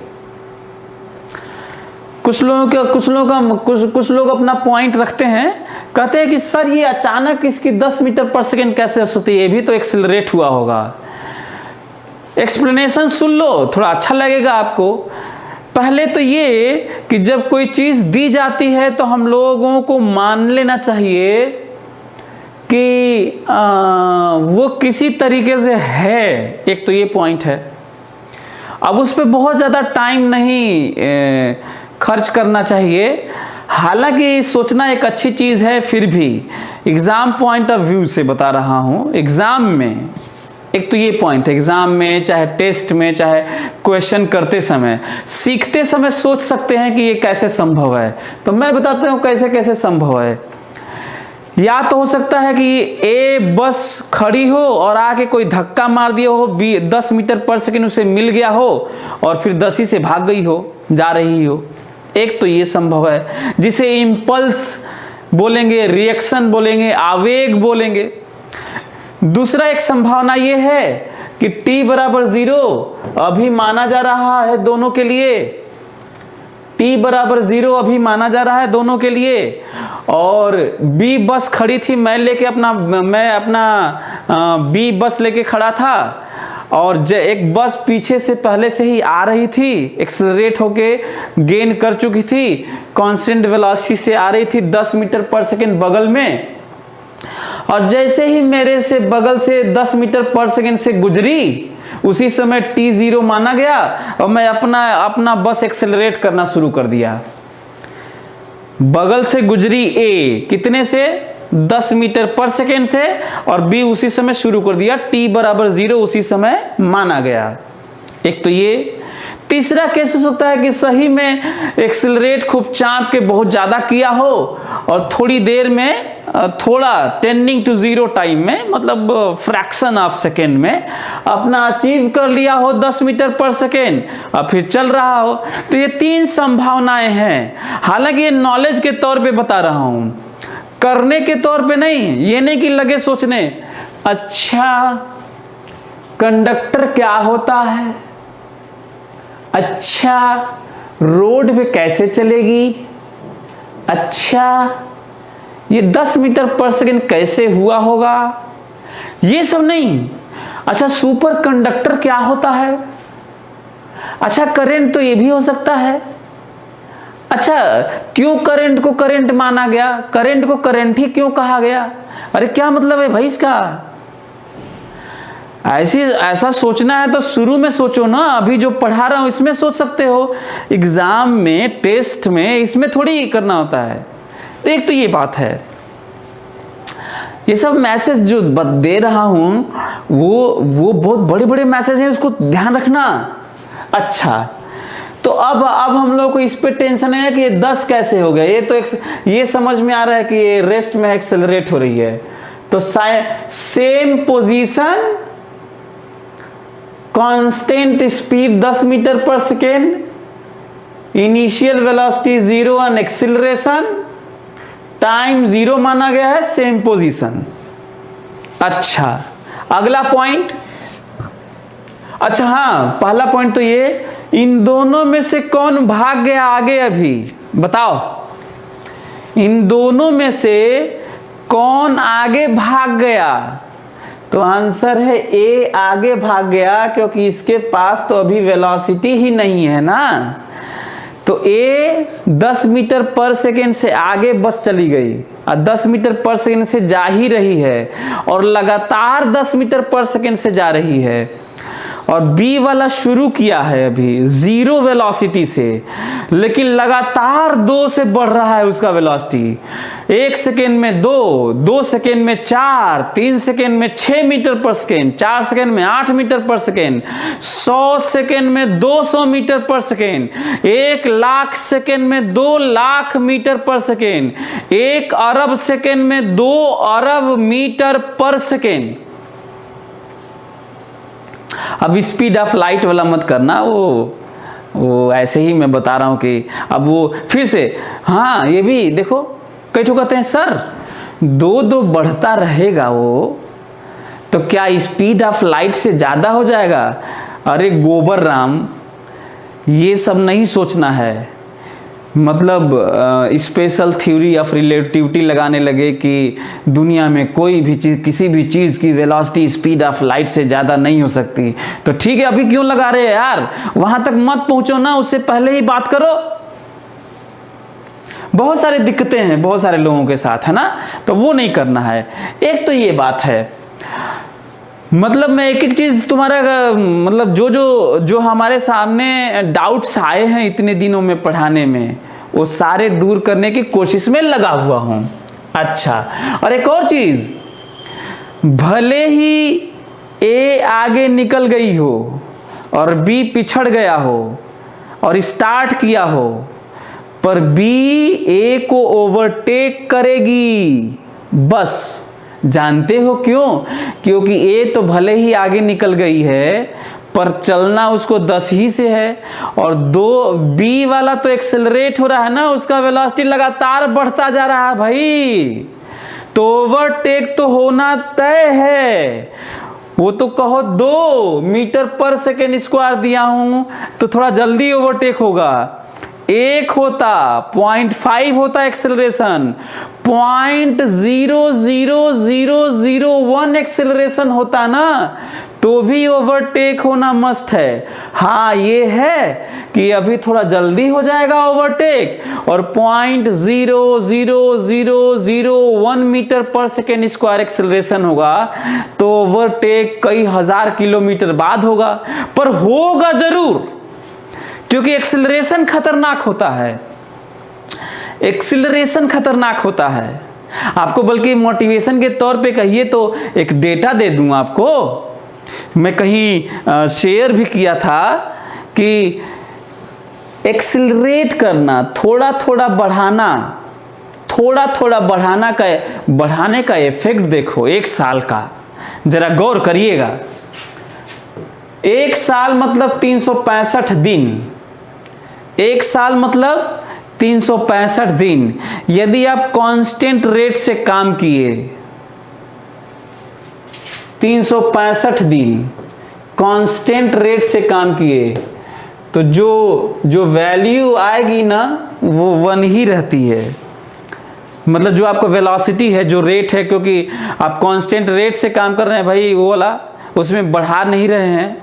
कुछ लोग अपना पॉइंट रखते हैं, कहते हैं कि सर ये अचानक इसकी 10 मीटर पर सेकेंड कैसे हो सकती है, ये भी तो एक्सेलरेट हुआ होगा। एक्सप्लेनेशन सुन लो, थोड़ा अच्छा लगेगा आपको। पहले तो ये कि जब कोई चीज दी जाती है तो हम लोगों को मान लेना चाहिए कि वो किसी तरीके से है। एक तो ये पॉइंट है। अब उस पर बहुत ज़्यादा टाइम नहीं खर्च करना चाहिए। हालांकि सोचना एक अच्छी चीज है, फिर भी एग्जाम पॉइंट ऑफ व्यू से बता रहा हूं। एग्जाम में एक तो ये पॉइंट है, एग्जाम में चाहे टेस्ट में चाहे क्वेश्चन करते समय, सीखते समय सोच सकते हैं कि ये कैसे संभव है। तो मैं बताता हूं कैसे कैसे संभव है। या तो हो सकता है कि ए बस खड़ी हो और आके कोई धक्का मार दिया हो, 10 मीटर पर सेकंड उसे मिल गया हो और फिर 10 ही से भाग गई हो, जा रही हो। एक तो ये संभव है, जिसे इम्पल्स बोलेंगे, रिएक्शन बोलेंगे, आवेग बोलेंगे। दूसरा एक संभावना ये है कि t बराबर 0 अभी माना जा रहा है दोनों के लिए, t बराबर 0 अभी माना जा रहा है दोनों के लिए, और b बस खड़ी थी, मैं अपना b बस लेके खड़ा था और एक बस पीछे से पहले से ही आ रही थी, एक्सेलरेट होके गेन कर चुकी थी, कांस्टेंट वेलोसिटी से आ रही थी 10 मीटर पर सेकंड बगल में, और जैसे ही मेरे से बगल से 10 मीटर पर सेकंड से गुजरी उसी समय t0 माना गया और मैं अपना बस एक्सेलरेट करना शुरू कर दिया। बगल से गुजरी a कितने से, 10 मीटर पर सेकेंड से, और b उसी समय शुरू कर दिया, t बराबर 0 उसी समय माना गया। एक तो ये। तीसरा केस हो सकता है कि सही में एक्सेलरेट खूब चाप के बहुत ज्यादा किया हो और थोड़ी देर में, थोड़ा टेंडिंग टू 0 टाइम में, मतलब फ्रैक्शन ऑफ सेकेंड में अपना अचीव कर लिया हो 10 मीटर पर सेकेंड और फिर चल रहा हो। तो ये 3 संभावनाएं हैं। हालांकि ये नॉलेज के तौर पे बता रहा हूं, करने के तौर पे नहीं। ये नहीं कि लगे सोचने अच्छा कंडक्टर क्या होता है, अच्छा रोड पे कैसे चलेगी, अच्छा ये 10 मीटर पर सेकंड कैसे हुआ होगा, ये सब नहीं। अच्छा सुपर कंडक्टर क्या होता है, अच्छा करंट तो ये भी हो सकता है, अच्छा क्यों करंट को करंट माना गया, करंट को करंट ही क्यों कहा गया, अरे क्या मतलब है भाई इसका। ऐसा सोचना है तो शुरू में सोचो ना, अभी जो पढ़ा रहा हूं इसमें सोच सकते हो। एग्जाम में, टेस्ट में इसमें थोड़ी करना होता है। तो एक तो ये बात है। ये सब मैसेज जो दे रहा हूं वो बहुत बड़े बड़े मैसेज हैं, उसको ध्यान रखना। अच्छा तो अब हम लोग को इस पे टेंशन है कि ये 10 कैसे हो गया। ये समझ में आ रहा है कि ये रेस्ट में एक्सेलरेट हो रही है। तो same position, constant speed 10 metre per second, initial velocity 0 and acceleration, time 0 माना गया है, सेम पोजीशन। अच्छा अगला पॉइंट, अच्छा हाँ पहला पॉइंट तो ये, इन दोनों में से कौन भाग गया आगे, अभी बताओ इन दोनों में से कौन आगे भाग गया। तो आंसर है ए आगे भाग गया, क्योंकि इसके पास तो अभी वेलोसिटी ही नहीं है ना। तो ए 10 मीटर पर सेकेंड से आगे बस चली गई और 10 मीटर पर सेकेंड से जा ही रही है और लगातार 10 मीटर पर सेकेंड से जा रही है। और बी वाला शुरू किया है अभी 0 वेलोसिटी से, लेकिन लगातार 2 से बढ़ रहा है उसका वेलोसिटी। 1 सेकेंड में 2 सेकेंड में 4, 3 सेकेंड में 6 मीटर पर सेकेंड, 4 सेकेंड में 8 मीटर पर सेकेंड, 100 सेकेंड में 200 metre per second, 1 lakh second में 2 लाख मीटर पर सेकेंड, 1 अरब सेकेंड में 2 अरब मीटर पर सेकेंड। अब स्पीड ऑफ लाइट वाला मत करना, वो ऐसे ही मैं बता रहा हूं कि अब वो फिर से, हाँ ये भी देखो, कई ठो कहते हैं सर 2 बढ़ता रहेगा वो, तो क्या स्पीड ऑफ लाइट से ज्यादा हो जाएगा। अरे गोबर राम, ये सब नहीं सोचना है। मतलब स्पेशल थ्योरी ऑफ रिलेटिविटी लगाने लगे कि दुनिया में कोई भी चीज, किसी भी चीज की वेलोसिटी स्पीड ऑफ लाइट से ज्यादा नहीं हो सकती। तो ठीक है अभी क्यों लगा रहे हैं यार, वहां तक मत पहुंचो ना, उससे पहले ही बात करो। बहुत सारी दिक्कतें हैं बहुत सारे लोगों के साथ, है ना, तो वो नहीं करना है। एक तो ये बात है, मतलब मैं एक एक चीज तुम्हारा, मतलब जो हमारे सामने डाउट्स आए हैं इतने दिनों में पढ़ाने में, वो सारे दूर करने की कोशिश में लगा हुआ हूं। अच्छा, और एक और चीज, भले ही ए आगे निकल गई हो और बी पिछड़ गया हो और स्टार्ट किया हो, पर बी ए को ओवरटेक करेगी। बस जानते हो क्यों? क्योंकि ए तो भले ही आगे निकल गई है पर चलना उसको 10 ही से है, और बी वाला तो एक्सेलरेट हो रहा है ना, उसका वेलोसिटी लगातार बढ़ता जा रहा है भाई, तो ओवरटेक तो होना तय है। वो तो कहो 2 मीटर पर सेकेंड स्क्वायर दिया हूं तो थोड़ा जल्दी ओवरटेक होगा। 1 होता, 0.5 होता एक्सेलरेशन, 0.00001 एक्सेलरेशन होता ना, तो भी ओवरटेक होना मस्ट है। हाँ ये है कि अभी थोड़ा जल्दी हो जाएगा ओवरटेक, और 0.00001 metre per second square acceleration होगा, तो ओवरटेक कई हजार किलोमीटर बाद होगा, पर होगा जरूर, क्योंकि एक्सेलरेशन खतरनाक होता है। एक्सेलरेशन खतरनाक होता है। आपको बल्कि मोटिवेशन के तौर पे कहिए तो एक डेटा दे दूं आपको, मैं कहीं शेयर भी किया था कि एक्सेलरेट करना, थोड़ा थोड़ा बढ़ाने का इफेक्ट देखो 1 साल का, जरा गौर करिएगा। 1 साल मतलब 365 दिन, 1 साल मतलब 365 दिन। यदि आप कांस्टेंट रेट से काम किए 365 दिन कांस्टेंट रेट से काम किए, तो जो वैल्यू आएगी ना वो 1 ही रहती है। मतलब जो आपका वेलोसिटी है, जो रेट है, क्योंकि आप कांस्टेंट रेट से काम कर रहे हैं भाई, वो वाला उसमें बढ़ा नहीं रहे हैं,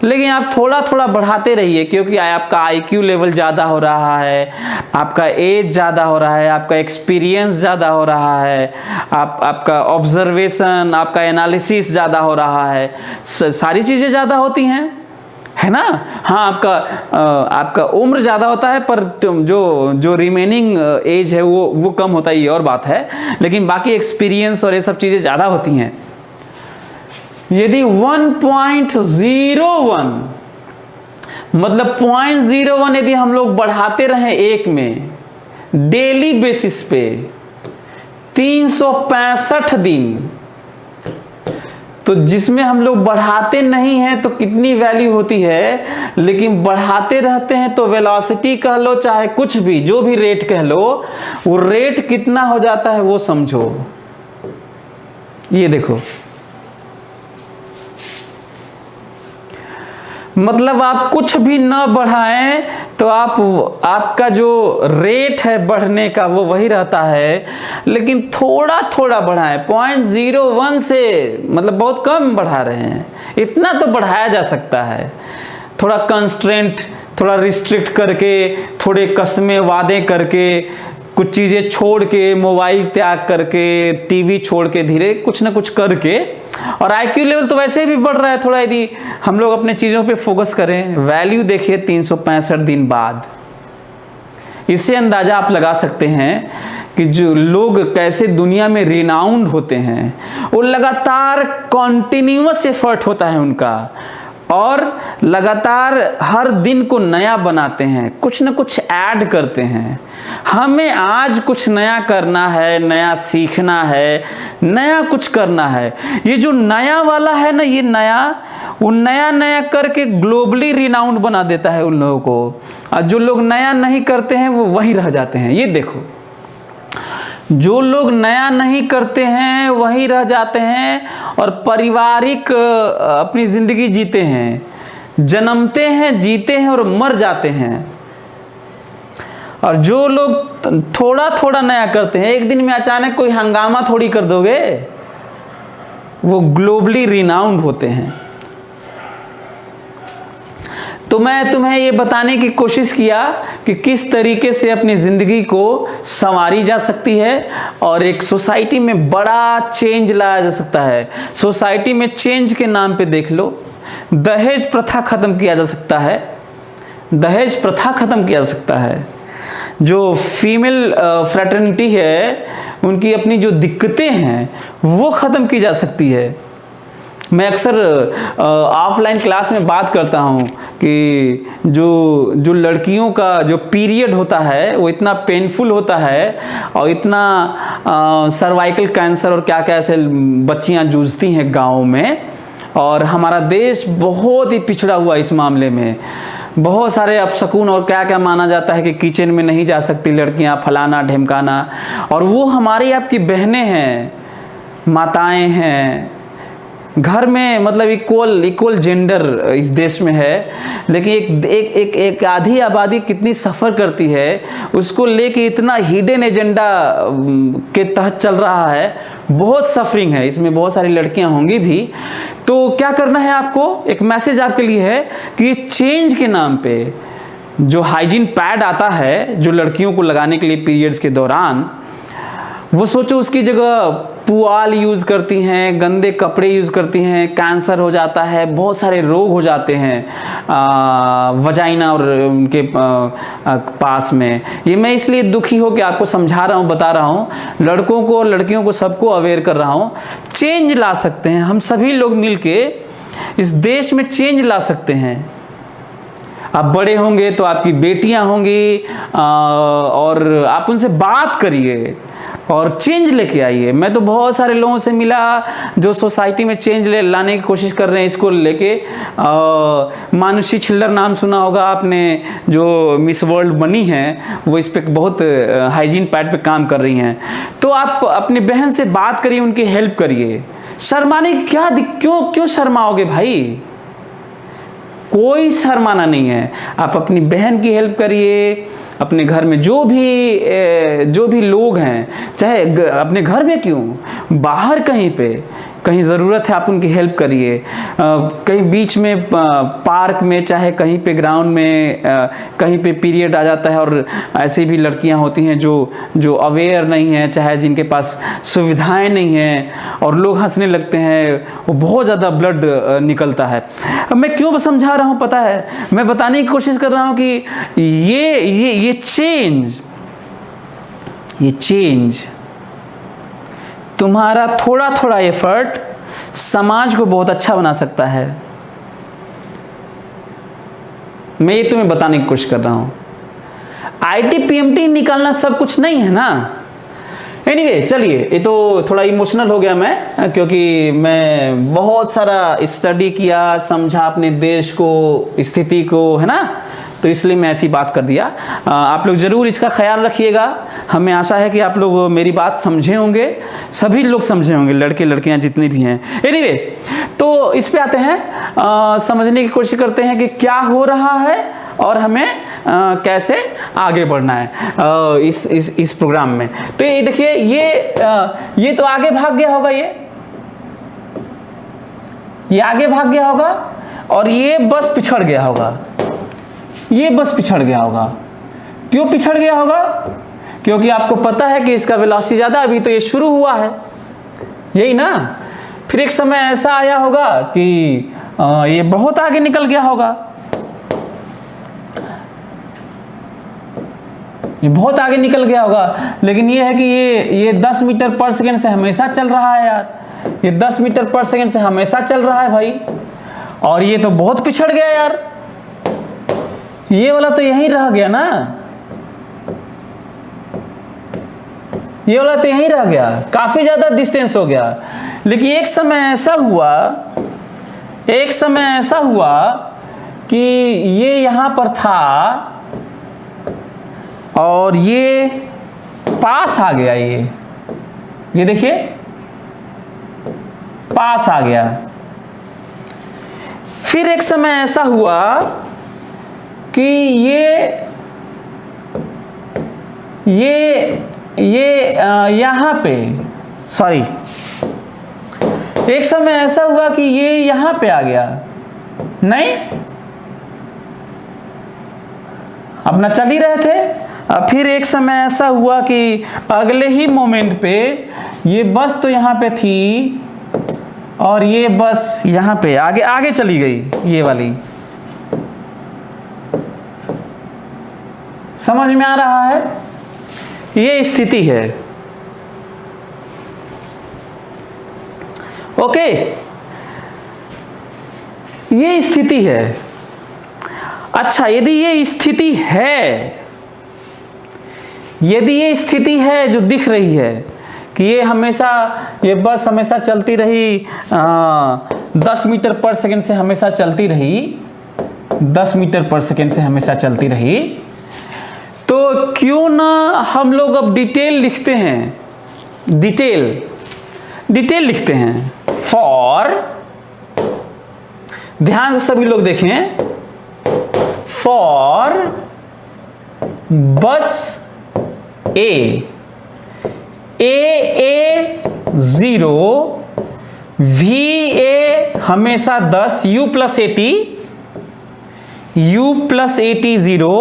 लेकिन आप थोड़ा थोड़ा बढ़ाते रहिए, क्योंकि आपका आईक्यू लेवल ज़्यादा हो रहा है, आपका एज ज़्यादा हो रहा है, आपका एक्सपीरियंस ज़्यादा हो रहा है, आपका ऑब्जर्वेशन, आपका एनालिसिस ज़्यादा हो रहा है, सारी चीज़ें ज़्यादा होती हैं, है ना। हाँ, आपका उम्र ज़्यादा होता है, पर जो रिमेनिंग एज है वो कम होता है, ये और बात है, लेकिन बाकी एक्सपीरियंस और ये सब चीज़ें ज़्यादा होती हैं। यदि 1.01 मतलब 0.01 यदि हम लोग बढ़ाते रहें एक में डेली बेसिस पे 365 दिन, तो जिसमें हम लोग बढ़ाते नहीं हैं तो कितनी वैल्यू होती है, लेकिन बढ़ाते रहते हैं तो वेलोसिटी कह लो चाहे कुछ भी, जो भी रेट कह लो, वो रेट कितना हो जाता है वो समझो। ये देखो, मतलब आप कुछ भी न बढ़ाएं तो आपका जो रेट है बढ़ने का वो वही रहता है, लेकिन थोड़ा थोड़ा बढ़ाएं। 0.01 से मतलब बहुत कम बढ़ा रहे हैं, इतना तो बढ़ाया जा सकता है। थोड़ा कंस्ट्रेंट, थोड़ा रिस्ट्रिक्ट करके, थोड़े कस्में वादे करके, कुछ चीज़ें छोड़ के, मोबाइल त्याग करके, टीवी छोड़ के, धीरे कुछ ना कुछ करके, और आईक्यू लेवल तो वैसे भी बढ़ रहा है थोड़ा, यदि हम लोग अपने चीज़ों पे फोकस करें। वैल्यू देखिए 365 दिन बाद। इससे अंदाज़ा आप लगा सकते हैं कि जो लोग कैसे दुनिया में रिनाउंड होते हैं, वो लगातार कॉन्टिन्यूअस एफर्ट होता है उनका, और लगातार हर दिन को नया बनाते हैं, कुछ न कुछ ऐड करते हैं। हमें आज कुछ नया करना है, नया सीखना है, नया कुछ करना है। ये जो नया वाला है ना, ये नया, वो नया नया करके ग्लोबली रिनाउंड बना देता है उन लोगों को, और जो लोग नया नहीं करते हैं वो वहीं रह जाते हैं। ये देखो, जो लोग नया नहीं करते हैं वहीं रह जाते हैं और पारिवारिक अपनी जिंदगी जीते हैं, जन्मते हैं, जीते हैं और मर जाते हैं। और जो लोग थोड़ा थोड़ा नया करते हैं, एक दिन में अचानक कोई हंगामा थोड़ी कर दोगे, वो ग्लोबली रिनाउंड होते हैं। तो मैं तुम्हें ये बताने की कोशिश किया कि किस तरीके से अपनी ज़िंदगी को संवारी जा सकती है और एक सोसाइटी में बड़ा चेंज लाया जा सकता है। सोसाइटी में चेंज के नाम पे देख लो, दहेज प्रथा खत्म किया जा सकता है, दहेज प्रथा खत्म किया जा सकता है। जो फीमेल फ्रेटर्निटी है उनकी अपनी जो दिक्कतें हैं वो ख़त्म की जा सकती है। मैं अक्सर ऑफलाइन क्लास में बात करता हूँ कि जो लड़कियों का जो पीरियड होता है वो इतना पेनफुल होता है और इतना सर्वाइकल कैंसर और क्या क्या ऐसे बच्चियाँ जूझती हैं गाँव में, और हमारा देश बहुत ही पिछड़ा हुआ इस मामले में। बहुत सारे अपशकुन और क्या क्या माना जाता है कि किचन में नहीं जा सकती लड़कियां, फलाना ढिमकाना, और वो हमारी आपकी बहनें हैं, माताएं हैं। घर में मतलब इक्वल जेंडर इस देश में है, लेकिन एक आधी आबादी कितनी सफ़र करती है उसको लेके इतना हिडन एजेंडा के तहत चल रहा है। बहुत सफरिंग है इसमें, बहुत सारी लड़कियां होंगी भी। तो क्या करना है आपको, एक मैसेज आपके लिए है कि चेंज के नाम पे जो हाइजीन पैड आता है जो लड़कियों को लगाने के लिए पीरियड्स के दौरान, वो सोचो उसकी जगह पुआल यूज़ करती हैं, गंदे कपड़े यूज़ करती हैं, कैंसर हो जाता है, बहुत सारे रोग हो जाते हैं वजाइना और उनके पास में। ये मैं इसलिए दुखी हो कि आपको समझा रहा हूँ, बता रहा हूँ, लड़कों को लड़कियों को सबको अवेयर कर रहा हूँ। चेंज ला सकते हैं हम सभी लोग मिलके, इस देश में चेंज ला सकते हैं। आप बड़े होंगे तो आपकी बेटियां होंगी और आप उनसे बात करिए और चेंज लेके आइए। मैं तो बहुत सारे लोगों से मिला जो सोसाइटी में चेंज लाने की कोशिश कर रहे हैं इसको लेके। मानुषी छिल्लर नाम सुना होगा आपने, जो मिस वर्ल्ड बनी हैं, वो इस पे बहुत हाइजीन पैड पे काम कर रही हैं। तो आप अपनी बहन से बात करिए, उनकी हेल्प करिए। शर्माने की क्या क्यों शर्माओगे भाई? कोई शर्माना नहीं है। आप अपनी बहन की हेल्प करिए, अपने घर में जो भी लोग हैं, चाहे अपने घर में क्यों, बाहर कहीं ज़रूरत है आप उनकी हेल्प करिए। कहीं बीच में पार्क में, चाहे कहीं पे ग्राउंड में, कहीं पे पीरियड आ जाता है और ऐसी भी लड़कियां होती हैं जो अवेयर नहीं हैं, चाहे जिनके पास सुविधाएं नहीं हैं, और लोग हंसने लगते हैं, वो बहुत ज़्यादा ब्लड निकलता है। अब मैं क्यों समझा रहा हूँ पता है? मैं बताने की कोशिश कर रहा हूँ कि ये चेंज तुम्हारा थोड़ा एफर्ट समाज को बहुत अच्छा बना सकता है। मैं ये तुम्हें बताने की कोशिश कर रहा हूं। आईटी पीएमटी निकालना सब कुछ नहीं है ना। एनीवे, चलिए, ये तो थोड़ा इमोशनल हो गया मैं, क्योंकि मैं बहुत सारा स्टडी किया, समझा अपने देश को, स्थिति को, है ना, तो इसलिए मैं ऐसी बात कर दिया। आप लोग ज़रूर इसका ख्याल रखिएगा। हमें आशा है कि आप लोग मेरी बात समझे होंगे, सभी लोग समझे होंगे, लड़के लड़कियां जितने भी हैं। एनीवे, तो इस पे आते हैं, समझने की कोशिश करते हैं कि क्या हो रहा है और हमें कैसे आगे बढ़ना है इस प्रोग्राम में। तो ये देखिए, ये तो आगे भाग गया होगा, ये आगे भाग गया होगा और ये बस पिछड़ गया होगा, ये बस पिछड़ गया होगा। क्यों पिछड़ गया होगा? क्योंकि आपको पता है कि इसका वेलोसिटी ज़्यादा, अभी तो ये शुरू हुआ है, यही ना। फिर एक समय ऐसा आया होगा कि ये बहुत आगे निकल गया होगा, ये बहुत आगे निकल गया होगा। लेकिन ये है कि ये 10 मीटर पर सेकेंड से हमेशा चल रहा है यार, ये 10 मीटर पर सेकेंड से हमेशा चल रहा है भाई, और ये तो बहुत पिछड़ गया यार। ये वाला तो यहीं रह गया ना, ये वाला तो यहीं रह गया, काफी ज्यादा डिस्टेंस हो गया। लेकिन एक समय ऐसा हुआ कि ये यहां पर था और ये पास आ गया, ये देखिए पास आ गया। फिर एक समय ऐसा हुआ कि यहां पे, सॉरी, एक समय ऐसा हुआ कि ये यहां पे आ गया, नहीं, अपना चल ही रहे थे। फिर एक समय ऐसा हुआ कि अगले ही मोमेंट पे ये बस तो यहां पे थी और ये बस यहां पे आगे चली गई, ये वाली, समझ में आ रहा है? ये स्थिति है। ओके, ये स्थिति है। अच्छा, यदि ये स्थिति है, यदि ये स्थिति है जो दिख रही है कि ये बस हमेशा चलती रही 10 मीटर पर सेकंड से हमेशा चलती रही, 10 मीटर पर सेकंड से हमेशा चलती रही, तो क्यों ना हम लोग अब डिटेल लिखते हैं, डिटेल लिखते हैं। फॉर, ध्यान से सभी लोग देखें, फॉर बस ए 0, VA हमेशा 10, U प्लस 80 0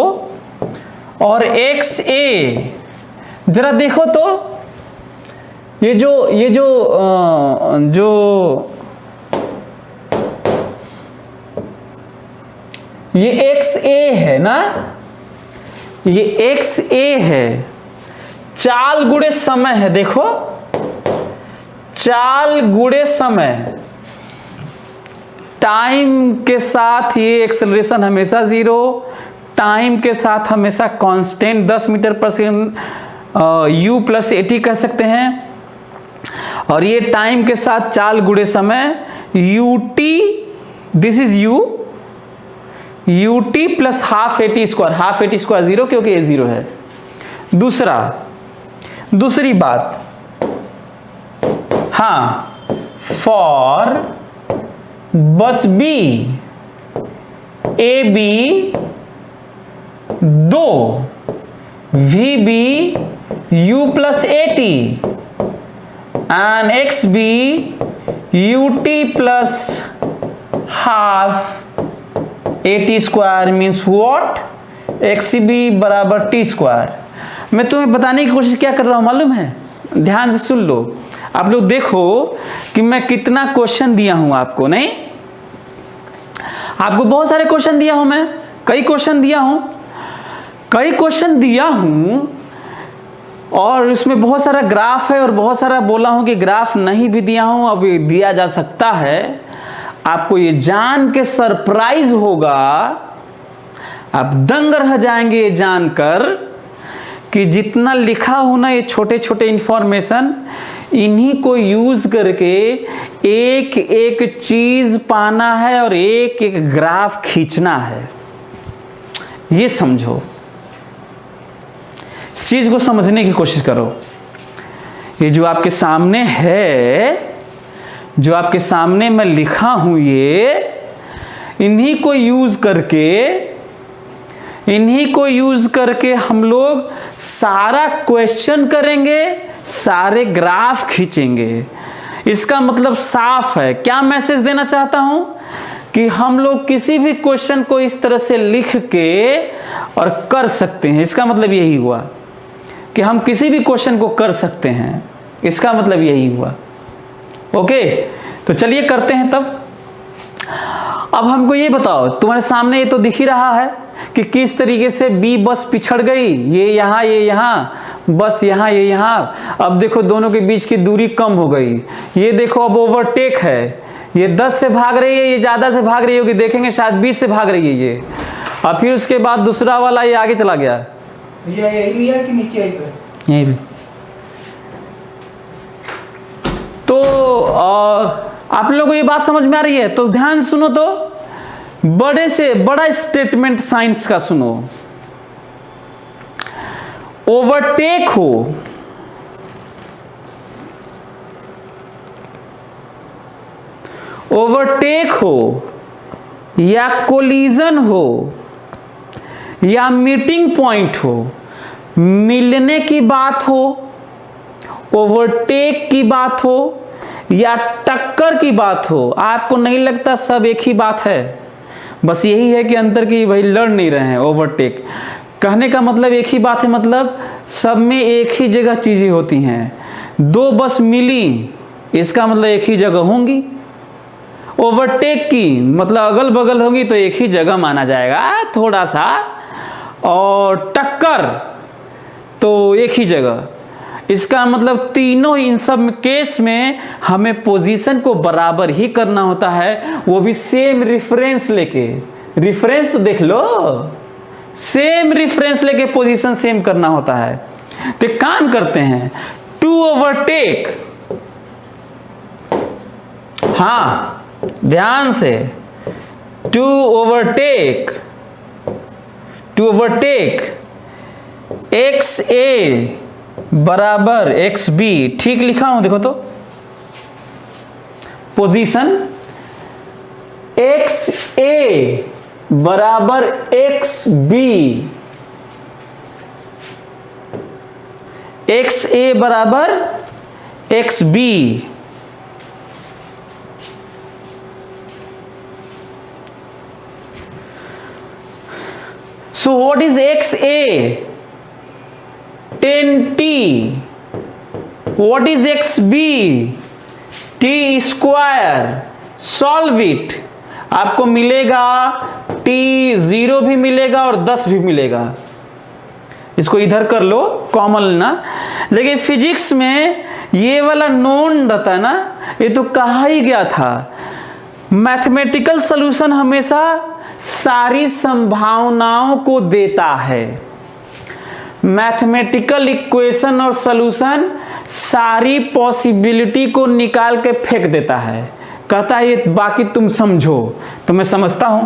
और XA, जरा देखो तो ये XA है ना, ये XA है, चाल गुणे समय है। देखो, चाल गुणे समय, टाइम के साथ ये एक्सेलरेशन हमेशा 0, टाइम के साथ हमेशा कांस्टेंट 10 मीटर पर सेकंड, U प्लस 80 कह सकते हैं। और ये टाइम के साथ चाल गुणे समय, UT, this is UT plus half AT square 0, क्योंकि ये 0 है। दूसरी बात, हाँ, फॉर बस B AB 2, VB U plus 80 and XB UT plus half AT square means what, XB बराबर T स्क्वायर। मैं तुम्हें बताने की कोशिश क्या कर रहा हूं मालूम है? ध्यान से सुन लो, आप लोग देखो कि मैं कितना क्वेश्चन दिया हूं आपको। नहीं, आपको बहुत सारे क्वेश्चन दिया हूं, मैं कई क्वेश्चन दिया हूं और इसमें बहुत सारा ग्राफ है और बहुत सारा बोला हूं कि ग्राफ नहीं भी दिया हूं, अब दिया जा सकता है। आपको ये जान के सरप्राइज होगा, आप दंग रह जाएंगे ये जानकर कि जितना लिखा हो ना, ये छोटे छोटे इंफॉर्मेशन, इन्हीं को यूज करके एक एक चीज पाना है और एक एक ग्राफ खींचना है। ये समझो, इस चीज को समझने की कोशिश करो। ये जो आपके सामने है, जो आपके सामने मैं लिखा हूं, ये इन्हीं को यूज करके हम लोग सारा क्वेश्चन करेंगे, सारे ग्राफ खींचेंगे। इसका मतलब साफ है। क्या मैसेज देना चाहता हूं कि हम लोग किसी भी क्वेश्चन को इस तरह से लिख के और कर सकते हैं। इसका मतलब यही हुआ कि हम किसी भी क्वेश्चन को कर सकते हैं। इसका मतलब यही हुआ। ओके, तो चलिए करते हैं तब। अब हमको ये बताओ, तुम्हारे सामने ये तो दिख ही रहा है कि किस तरीके से B बस पिछड़ गई, ये यहाँ, बस यहाँ, ये यहाँ। अब देखो दोनों के बीच की दूरी कम हो गई। ये देखो अब ओवरटेक है, ये 10 से भाग रही है, ये ज़्यादा से भाग रही होगी, देखेंगे शायद 20 से भाग रही है ये। और फिर उसके बाद दूसरा वाला ये आगे चला गया। यही लिया कि नीचे यही भी। तो आप लोगों को ये बात समझ में आ रही है? तो ध्यान से सुनो, तो बड़े से बड़ा स्टेटमेंट साइंस का सुनो। ओवरटेक हो या कोलिजन हो या मीटिंग पॉइंट हो, मिलने की बात हो, ओवरटेक की बात हो या टक्कर की बात हो, आपको नहीं लगता सब एक ही बात है? बस यही है कि अंतर की भाई लड़ नहीं रहे हैं। ओवरटेक कहने का मतलब एक ही बात है, मतलब सब में एक ही जगह चीजें होती हैं। दो बस मिली, इसका मतलब एक ही जगह होंगी। ओवरटेक की मतलब अगल बगल होगी तो एक ही जगह माना जाएगा। थोड़ा सा और टक्कर तो एक ही जगह। इसका मतलब तीनों इन सब केस में हमें पोजीशन को बराबर ही करना होता है, वो भी सेम रेफरेंस लेके। रेफरेंस तो देख लो, सेम रेफरेंस लेके पोजीशन सेम करना होता है। तो एक काम करते हैं, टू ओवरटेक, हाँ ध्यान से, टू ओवरटेक एक्स ए बराबर एक्स बी, ठीक लिखा हूं देखो तो, पोजीशन एक्स ए बराबर एक्स बी, एक्स ए बराबर X B. So what is XA? 10t. What is XB? T square. Solve it. आपको मिलेगा t 0 भी मिलेगा और 10 भी मिलेगा। इसको इधर कर लो, कॉमन लेना। लेकिन फिजिक्स में ये वाला नोन रहता है ना, ये तो कहा ही गया था, मैथमेटिकल सॉल्यूशन हमेशा सारी संभावनाओं को देता है। मैथमेटिकल इक्वेशन और सॉल्यूशन सारी पॉसिबिलिटी को निकाल के फेंक देता है, कहता है ये बाकी तुम समझो। तो मैं समझता हूं।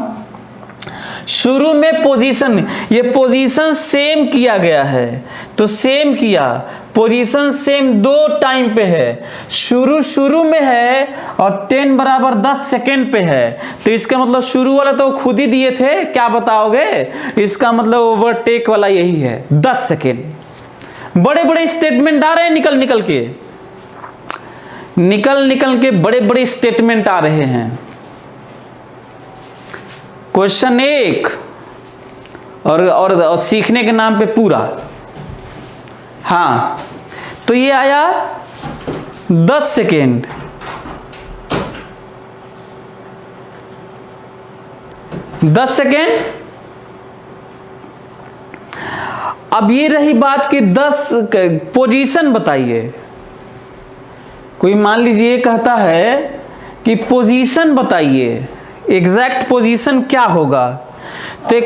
शुरू में पोजीशन, ये पोजीशन सेम किया गया है, तो सेम किया, पोजीशन सेम दो टाइम पे है, शुरू में है और 10 बराबर 10 सेकेंड पे है। तो इसका मतलब शुरू वाला तो खुद ही दिए थे, क्या बताओगे? इसका मतलब ओवरटेक वाला यही है, 10 सेकेंड। बड़े बड़े स्टेटमेंट आ रहे हैं, निकल के बड़े बड़े स्टेटमेंट आ रहे हैं। क्वेश्चन 1 और सीखने के नाम पे पूरा, हाँ तो ये आया 10 सेकेंड, अब ये रही बात कि 10 पोजीशन बताइए। कोई मान लीजिए कहता है कि पोजीशन बताइए, एग्जैक्ट पोजीशन क्या होगा? तो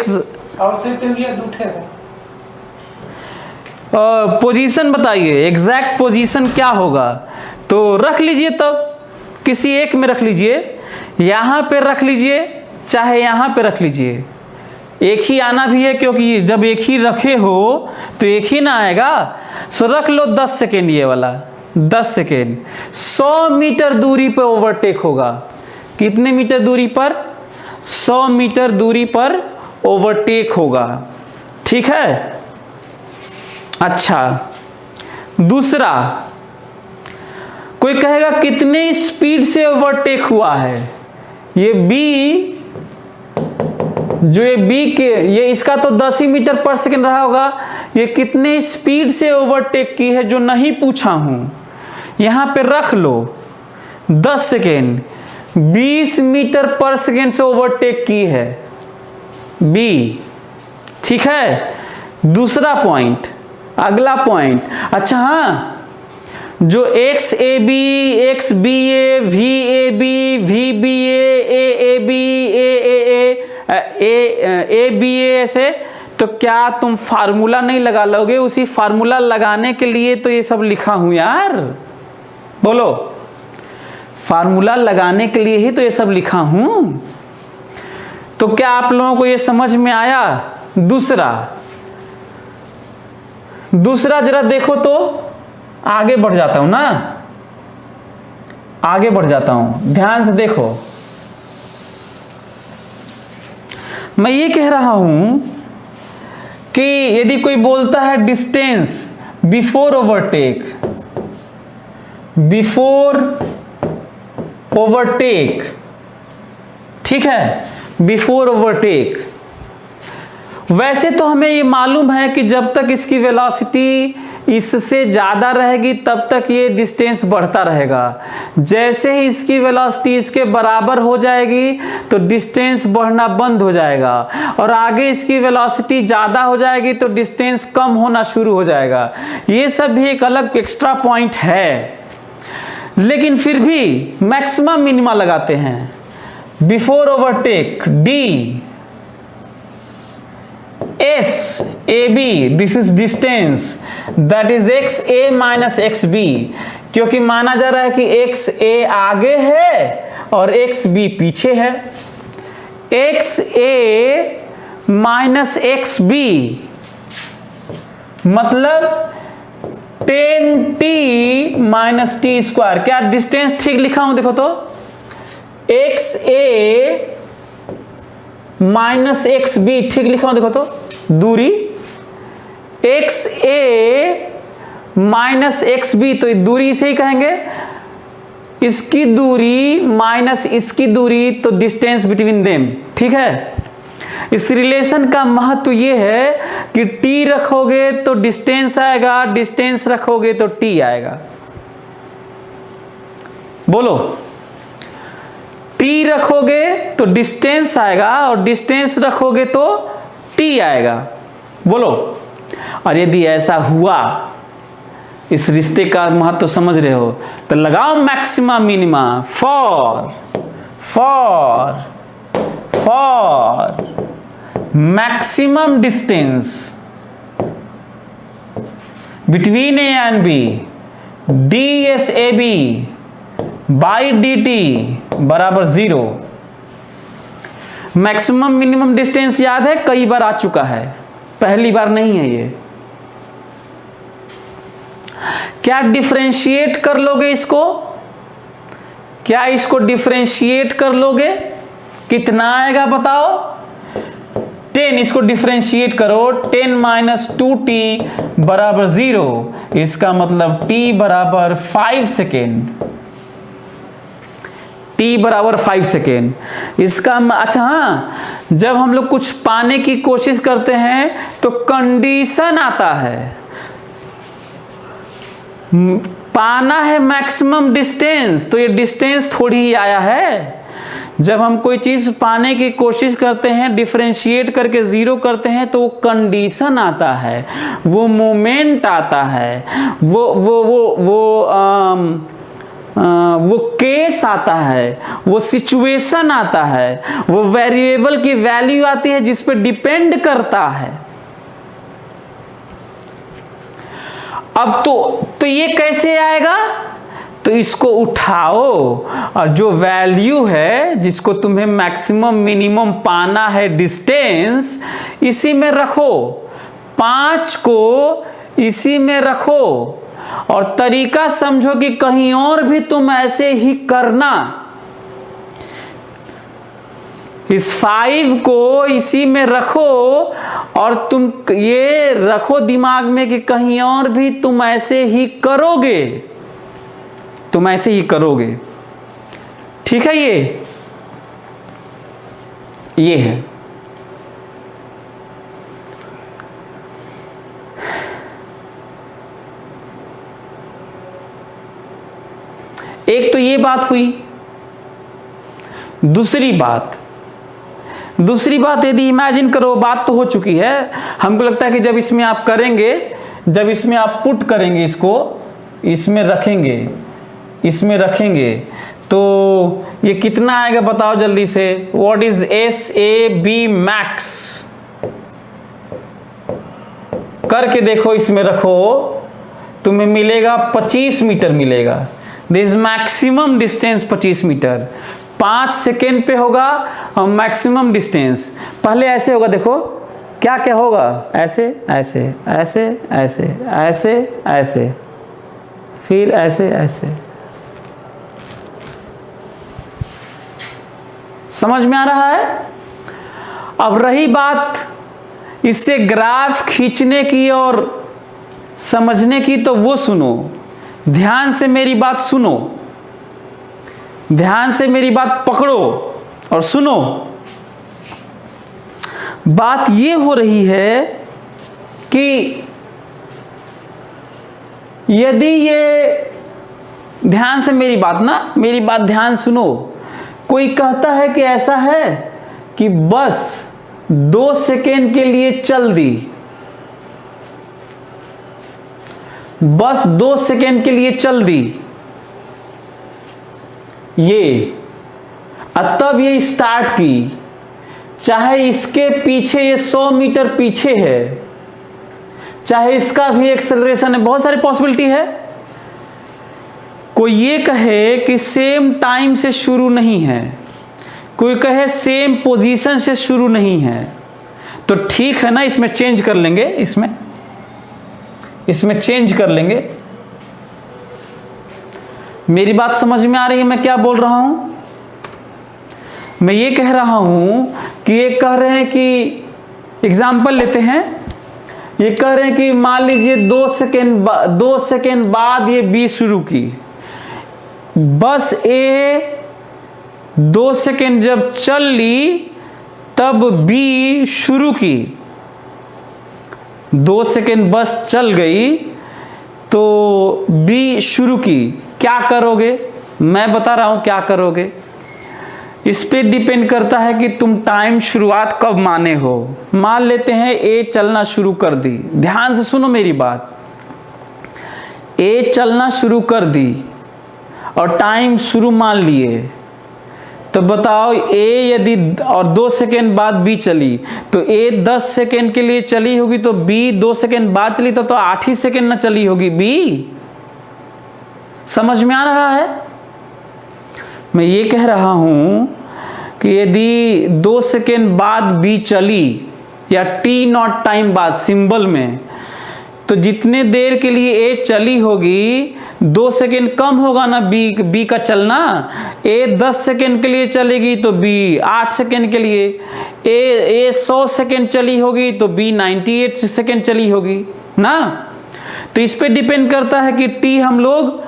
पोजीशन बताइए, एग्जैक्ट पोजीशन क्या होगा? तो रख लीजिए, तब किसी एक में रख लीजिए, यहां पे रख लीजिए, चाहे यहां पे रख लीजिए। एक ही आना भी है, क्योंकि जब एक ही रखे हो तो एक ही ना आएगा। सो रख लो 10 सेकेंड, ये वाला 10 सेकेंड। 100 मीटर दूरी पर ओवरटेक होगा। कितने मीटर दूरी पर? 100 मीटर दूरी पर ओवरटेक होगा, ठीक है। अच्छा, दूसरा, कोई कहेगा कितने स्पीड से ओवरटेक हुआ है? ये बी, जो ये बी के, ये इसका तो 10 ही मीटर पर सेकेंड रहा होगा। ये कितने स्पीड से ओवरटेक की है जो नहीं पूछा हूं, यहां पे रख लो 10 सेकेंड। 20 मीटर पर सेकेंड से ओवरटेक की है बी, ठीक है। दूसरा पॉइंट, अगला पॉइंट, अच्छा हाँ, जो X A B, X B A, V A B, V B A B, A B A से, तो क्या तुम फार्मूला नहीं लगा लोगे? उसी फार्मूला लगाने के लिए तो ये सब लिखा हूं यार, बोलो। फार्मूला लगाने के लिए ही तो ये सब लिखा हूं। तो क्या आप लोगों को ये समझ में आया? दूसरा जरा देखो तो, आगे बढ़ जाता हूं ना, आगे बढ़ जाता हूं, ध्यान से देखो। मैं ये कह रहा हूं कि यदि कोई बोलता है डिस्टेंस बिफोर ओवरटेक, ठीक है, बिफोर ओवरटेक। वैसे तो हमें ये मालूम है कि जब तक इसकी वेलोसिटी इससे ज़्यादा रहेगी तब तक ये डिस्टेंस बढ़ता रहेगा। जैसे ही इसकी वेलोसिटी इसके बराबर हो जाएगी तो डिस्टेंस बढ़ना बंद हो जाएगा, और आगे इसकी वेलोसिटी ज़्यादा हो जाएगी तो डिस्टेंस कम होना शुरू हो जाएगा। ये सब भी एक अलग एक्स्ट्रा पॉइंट है, लेकिन फिर भी मैक्सिमम मिनिमा लगाते हैं। Before overtake D S A B, this is distance that is X A minus X B, क्योंकि माना जा रहा है कि एक्स ए आगे है और एक्स बी पीछे है। X A minus X B मतलब 10t माइनस टी स्क्वायर। क्या डिस्टेंस ठीक लिखा हूं? देखो तो x A minus X B ठीक लिखा हूं, देखो तो दूरी x A minus X B, तो दूरी इसे ही कहेंगे, इसकी दूरी माइनस इसकी दूरी, तो डिस्टेंस बिटवीन देम। ठीक है, इस रिलेशन का महत्व ये है कि t रखोगे तो डिस्टेंस आएगा, डिस्टेंस रखोगे तो t आएगा। बोलो, t रखोगे तो डिस्टेंस आएगा और डिस्टेंस रखोगे तो t आएगा। बोलो, और यदि ऐसा हुआ, इस रिश्ते का महत्व समझ रहे हो, तो लगाओ maxima minima for maximum distance between A and B, D S A B by D T बराबर 0। मैक्सिमम मिनिमम डिस्टेंस याद है, कई बार आ चुका है, पहली बार नहीं है ये। क्या डिफरेंशिएट कर लोगे इसको? क्या इसको डिफरेंशिएट कर लोगे? कितना आएगा बताओ? 10, इसको डिफरेंशिएट करो, 10 माइनस 2t बराबर 0। इसका मतलब t बराबर 5 सेकेंड, t बराबर 5 सेकेंड। इसका अच्छा हाँ, जब हम लोग कुछ पाने की कोशिश करते हैं तो कंडीशन आता है, पाना है मैक्सिमम डिस्टेंस, तो ये डिस्टेंस थोड़ी ही आया है। जब हम कोई चीज पाने की कोशिश करते हैं, डिफरेंशिएट करके 0 करते हैं, तो वो कंडीशन आता है, वो मोमेंट आता है, वो केस आता है, वो सिचुएशन आता है, वो वेरिएबल की वैल्यू आती है जिस पे डिपेंड करता है। अब तो ये कैसे आएगा? तो इसको उठाओ और जो वैल्यू है जिसको तुम्हें मैक्सिमम मिनिमम पाना है डिस्टेंस, इसी में रखो, 5 को इसी में रखो, और तरीका समझो कि कहीं और भी तुम ऐसे ही करना। इस 5 को इसी में रखो और तुम ये रखो दिमाग में कि कहीं और भी तुम ऐसे ही करोगे, तुम ऐसे ही करोगे। ठीक है, ये है। एक तो ये बात हुई। दूसरी बात यदि इमेजिन करो, बात तो हो चुकी है, हमको लगता है कि जब इसमें आप करेंगे, जब इसमें आप पुट करेंगे, इसको इसमें रखेंगे तो ये कितना आएगा बताओ जल्दी से। What is S A B max? करके देखो, इसमें रखो, तुम्हें मिलेगा 25 मीटर मिलेगा। This maximum distance 25 metre, 5 second पे होगा और मैक्सिमम डिस्टेंस। पहले ऐसे होगा, देखो क्या क्या होगा, ऐसे ऐसे ऐसे ऐसे ऐसे ऐसे, फिर ऐसे ऐसे। समझ में आ रहा है? अब रही बात इससे ग्राफ खींचने की और समझने की, तो वो सुनो, ध्यान से मेरी बात सुनो, ध्यान से मेरी बात पकड़ो और सुनो। बात ये हो रही है कि यदि ये, ध्यान से मेरी बात ध्यान सुनो, कोई कहता है कि ऐसा है कि बस 2 सेकेंड के लिए चल दी, बस 2 सेकेंड के लिए चल दी ये, तब ये स्टार्ट की, चाहे इसके पीछे ये 100 मीटर पीछे है, चाहे इसका भी एक्सेलरेशन है, बहुत सारी पॉसिबिलिटी है। कोई ये कहे कि सेम टाइम से शुरू नहीं है, कोई कहे सेम पोजीशन से शुरू नहीं है, तो ठीक है ना, इसमें चेंज कर लेंगे, इसमें चेंज कर लेंगे। मेरी बात समझ में आ रही है मैं क्या बोल रहा हूं? मैं ये कह रहा हूं कि ये कह रहे हैं कि एग्जाम्पल लेते हैं, ये कह रहे हैं कि मान लीजिए 2 सेकेंड बाद ये बी शुरू की, बस ए 2 सेकेंड जब चल ली तब बी शुरू की, 2 सेकेंड बस चल गई तो बी शुरू की। क्या करोगे? मैं बता रहा हूं क्या करोगे। इस पे डिपेंड करता है कि तुम टाइम शुरुआत कब माने हो। मान लेते हैं ए चलना शुरू कर दी, ध्यान से सुनो मेरी बात, ए चलना शुरू कर दी और टाइम शुरू मान लिए, तो बताओ ए यदि और 2 सेकेंड बाद बी चली, तो ए 10 सेकेंड के लिए चली होगी, तो बी 2 सेकेंड बाद चली तो 8 ही सेकेंड ना चली होगी बी। समझ में आ रहा है? मैं ये कह रहा हूं कि यदि 2 सेकेंड बाद बी चली या टी नॉट टाइम बाद सिंबल में, तो जितने देर के लिए ए चली होगी 2 सेकेंड कम होगा ना बी का चलना। ए 10 सेकेंड के लिए चलेगी तो बी 8 सेकेंड के लिए, ए 100 सेकेंड चली होगी तो बी 98 सेकेंड चली होगी ना। तो इस पे डिपेंड करता है कि टी हम लोग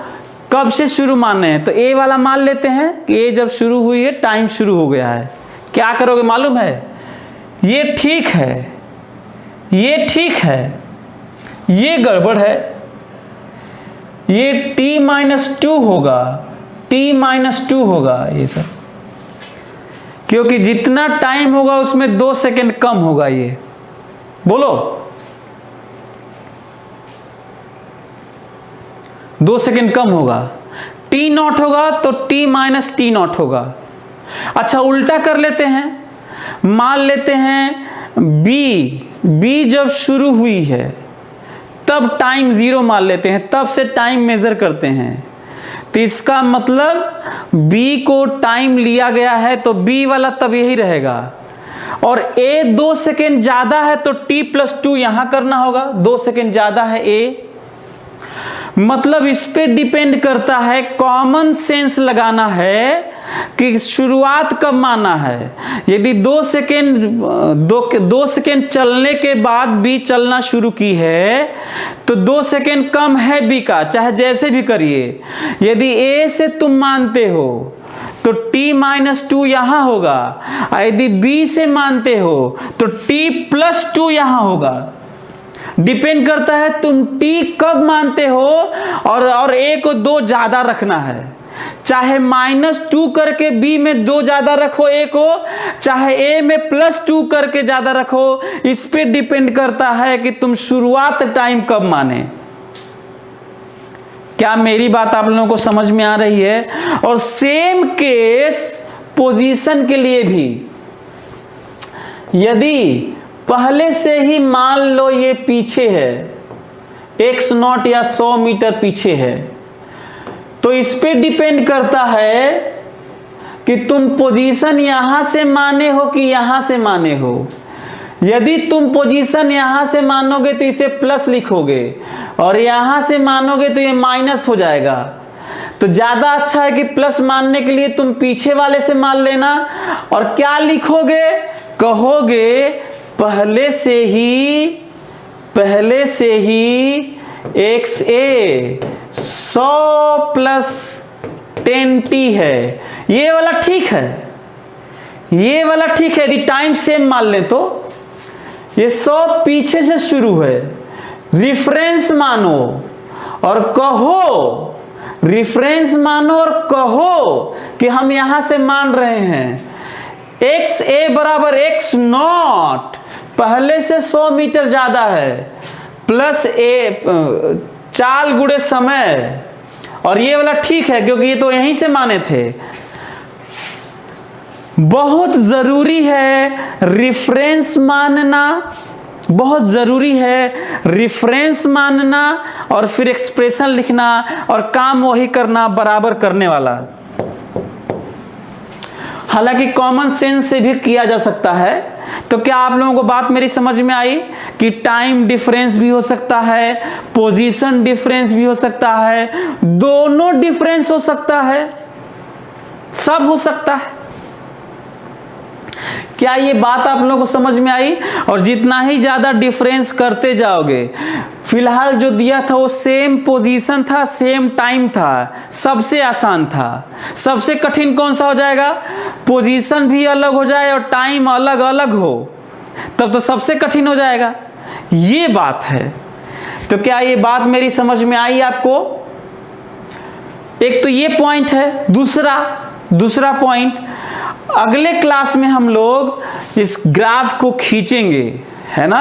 कब से शुरू माने हैं। तो ए वाला मान लेते हैं कि ए जब शुरू हुई है टाइम शुरू हो गया है। क्या करोगे मालूम है? ये ठीक है, ये ठीक है, ये गड़बड़ है, ये t-2 होगा, t-2 होगा ये सब, क्योंकि जितना टाइम होगा उसमें 2 सेकेंड कम होगा। ये बोलो 2 सेकेंड कम होगा, t0 होगा तो t-t0 होगा। अच्छा उल्टा कर लेते हैं, मान लेते हैं बी जब शुरू हुई है तब टाइम 0 मान लेते हैं, तब से टाइम मेजर करते हैं। तो इसका मतलब बी को टाइम लिया गया है तो बी वाला तब यही रहेगा, और ए 2 सेकेंड ज्यादा है तो t+2 यहां करना होगा, 2 सेकेंड ज्यादा है ए। मतलब इस पे डिपेंड करता है, कॉमन सेंस लगाना है कि शुरुआत कब माना है। यदि 2 सेकेंड चलने के बाद बी चलना शुरू की है तो 2 सेकेंड कम है बी का, चाहे जैसे भी करिए। यदि ए से तुम मानते हो तो t-2 यहां होगा, यदि बी से मानते हो तो t+2 यहां होगा। डिपेंड करता है तुम t कब मानते हो, और a को 2 ज्यादा रखना है। चाहे -2 करके b में 2 ज्यादा रखो a को, चाहे a में +2 करके ज्यादा रखो। इस पे डिपेंड करता है कि तुम शुरुआत टाइम कब माने। क्या मेरी बात आप लोगों को समझ में आ रही है? और सेम केस पोजीशन के लिए भी, यदि पहले से ही मान लो ये पीछे है, x0 या 100 मीटर पीछे है, तो इस पे डिपेंड करता है कि तुम पोजीशन यहां से माने हो कि यहां से माने हो। यदि तुम पोजीशन यहां से मानोगे तो इसे प्लस लिखोगे, और यहां से मानोगे तो ये माइनस हो जाएगा। तो ज्यादा अच्छा है कि प्लस मानने के लिए तुम पीछे वाले से मान लेना। और क्या लिखोगे? कहोगे पहले से ही XA 100 + 10t है। ये वाला ठीक है, ये वाला ठीक है। यदि टाइम सेम मान ले तो ये 100 पीछे से शुरू है, रिफरेंस मानो, और कहो, रिफरेंस मानो और कहो कि हम यहां से मान रहे हैं एक्स ए बराबर एक्स नॉट पहले से 100 मीटर ज्यादा है, प्लस ए चाल गुणे समय, और ये वाला ठीक है क्योंकि ये तो यहीं से माने थे। बहुत जरूरी है रिफरेंस मानना, बहुत जरूरी है रिफरेंस मानना और फिर एक्सप्रेशन लिखना और काम वही करना बराबर करने वाला। हालांकि कॉमन सेंस से भी किया जा सकता है। तो क्या आप लोगों को बात मेरी समझ में आई कि टाइम डिफरेंस भी हो सकता है, पोजीशन डिफरेंस भी हो सकता है, दोनों डिफरेंस हो सकता है, सब हो सकता है। क्या ये बात आप लोगों को समझ में आई? और जितना ही ज्यादा डिफरेंस करते जाओगे, फिलहाल जो दिया था वो सेम पोजीशन था, सेम टाइम था, सबसे आसान था। सबसे कठिन कौन सा हो जाएगा? पोजीशन भी अलग हो जाए और टाइम अलग अलग हो, तब तो सबसे कठिन हो जाएगा। ये बात है। तो क्या ये बात मेरी समझ में आई आपको? एक तो ये पॉइंट है। दूसरा पॉइंट, अगले क्लास में हम लोग इस ग्राफ को खींचेंगे, है ना,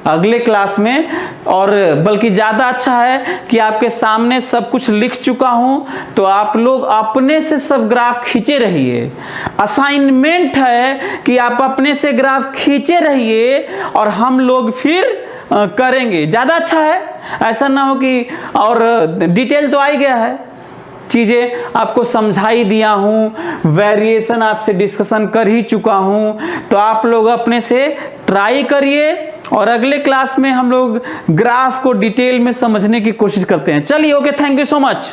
अगले क्लास में। और बल्कि ज्यादा अच्छा है कि आपके सामने सब कुछ लिख चुका हूं, तो आप लोग अपने से सब ग्राफ खींचे रहिए। असाइनमेंट है कि आप अपने से ग्राफ खींचे रहिए और हम लोग फिर करेंगे। ज्यादा अच्छा है, ऐसा ना हो कि, और डिटेल तो आ ही गया है, चीजें आपको समझाई दिया हूं, वेरिएशन आपसे डिस्कशन कर ही चुका हूं। तो आप लोग अपने से ट्राई करिए और अगले क्लास में हम लोग ग्राफ को डिटेल में समझने की कोशिश करते हैं। चलिए, okay, thank you so much.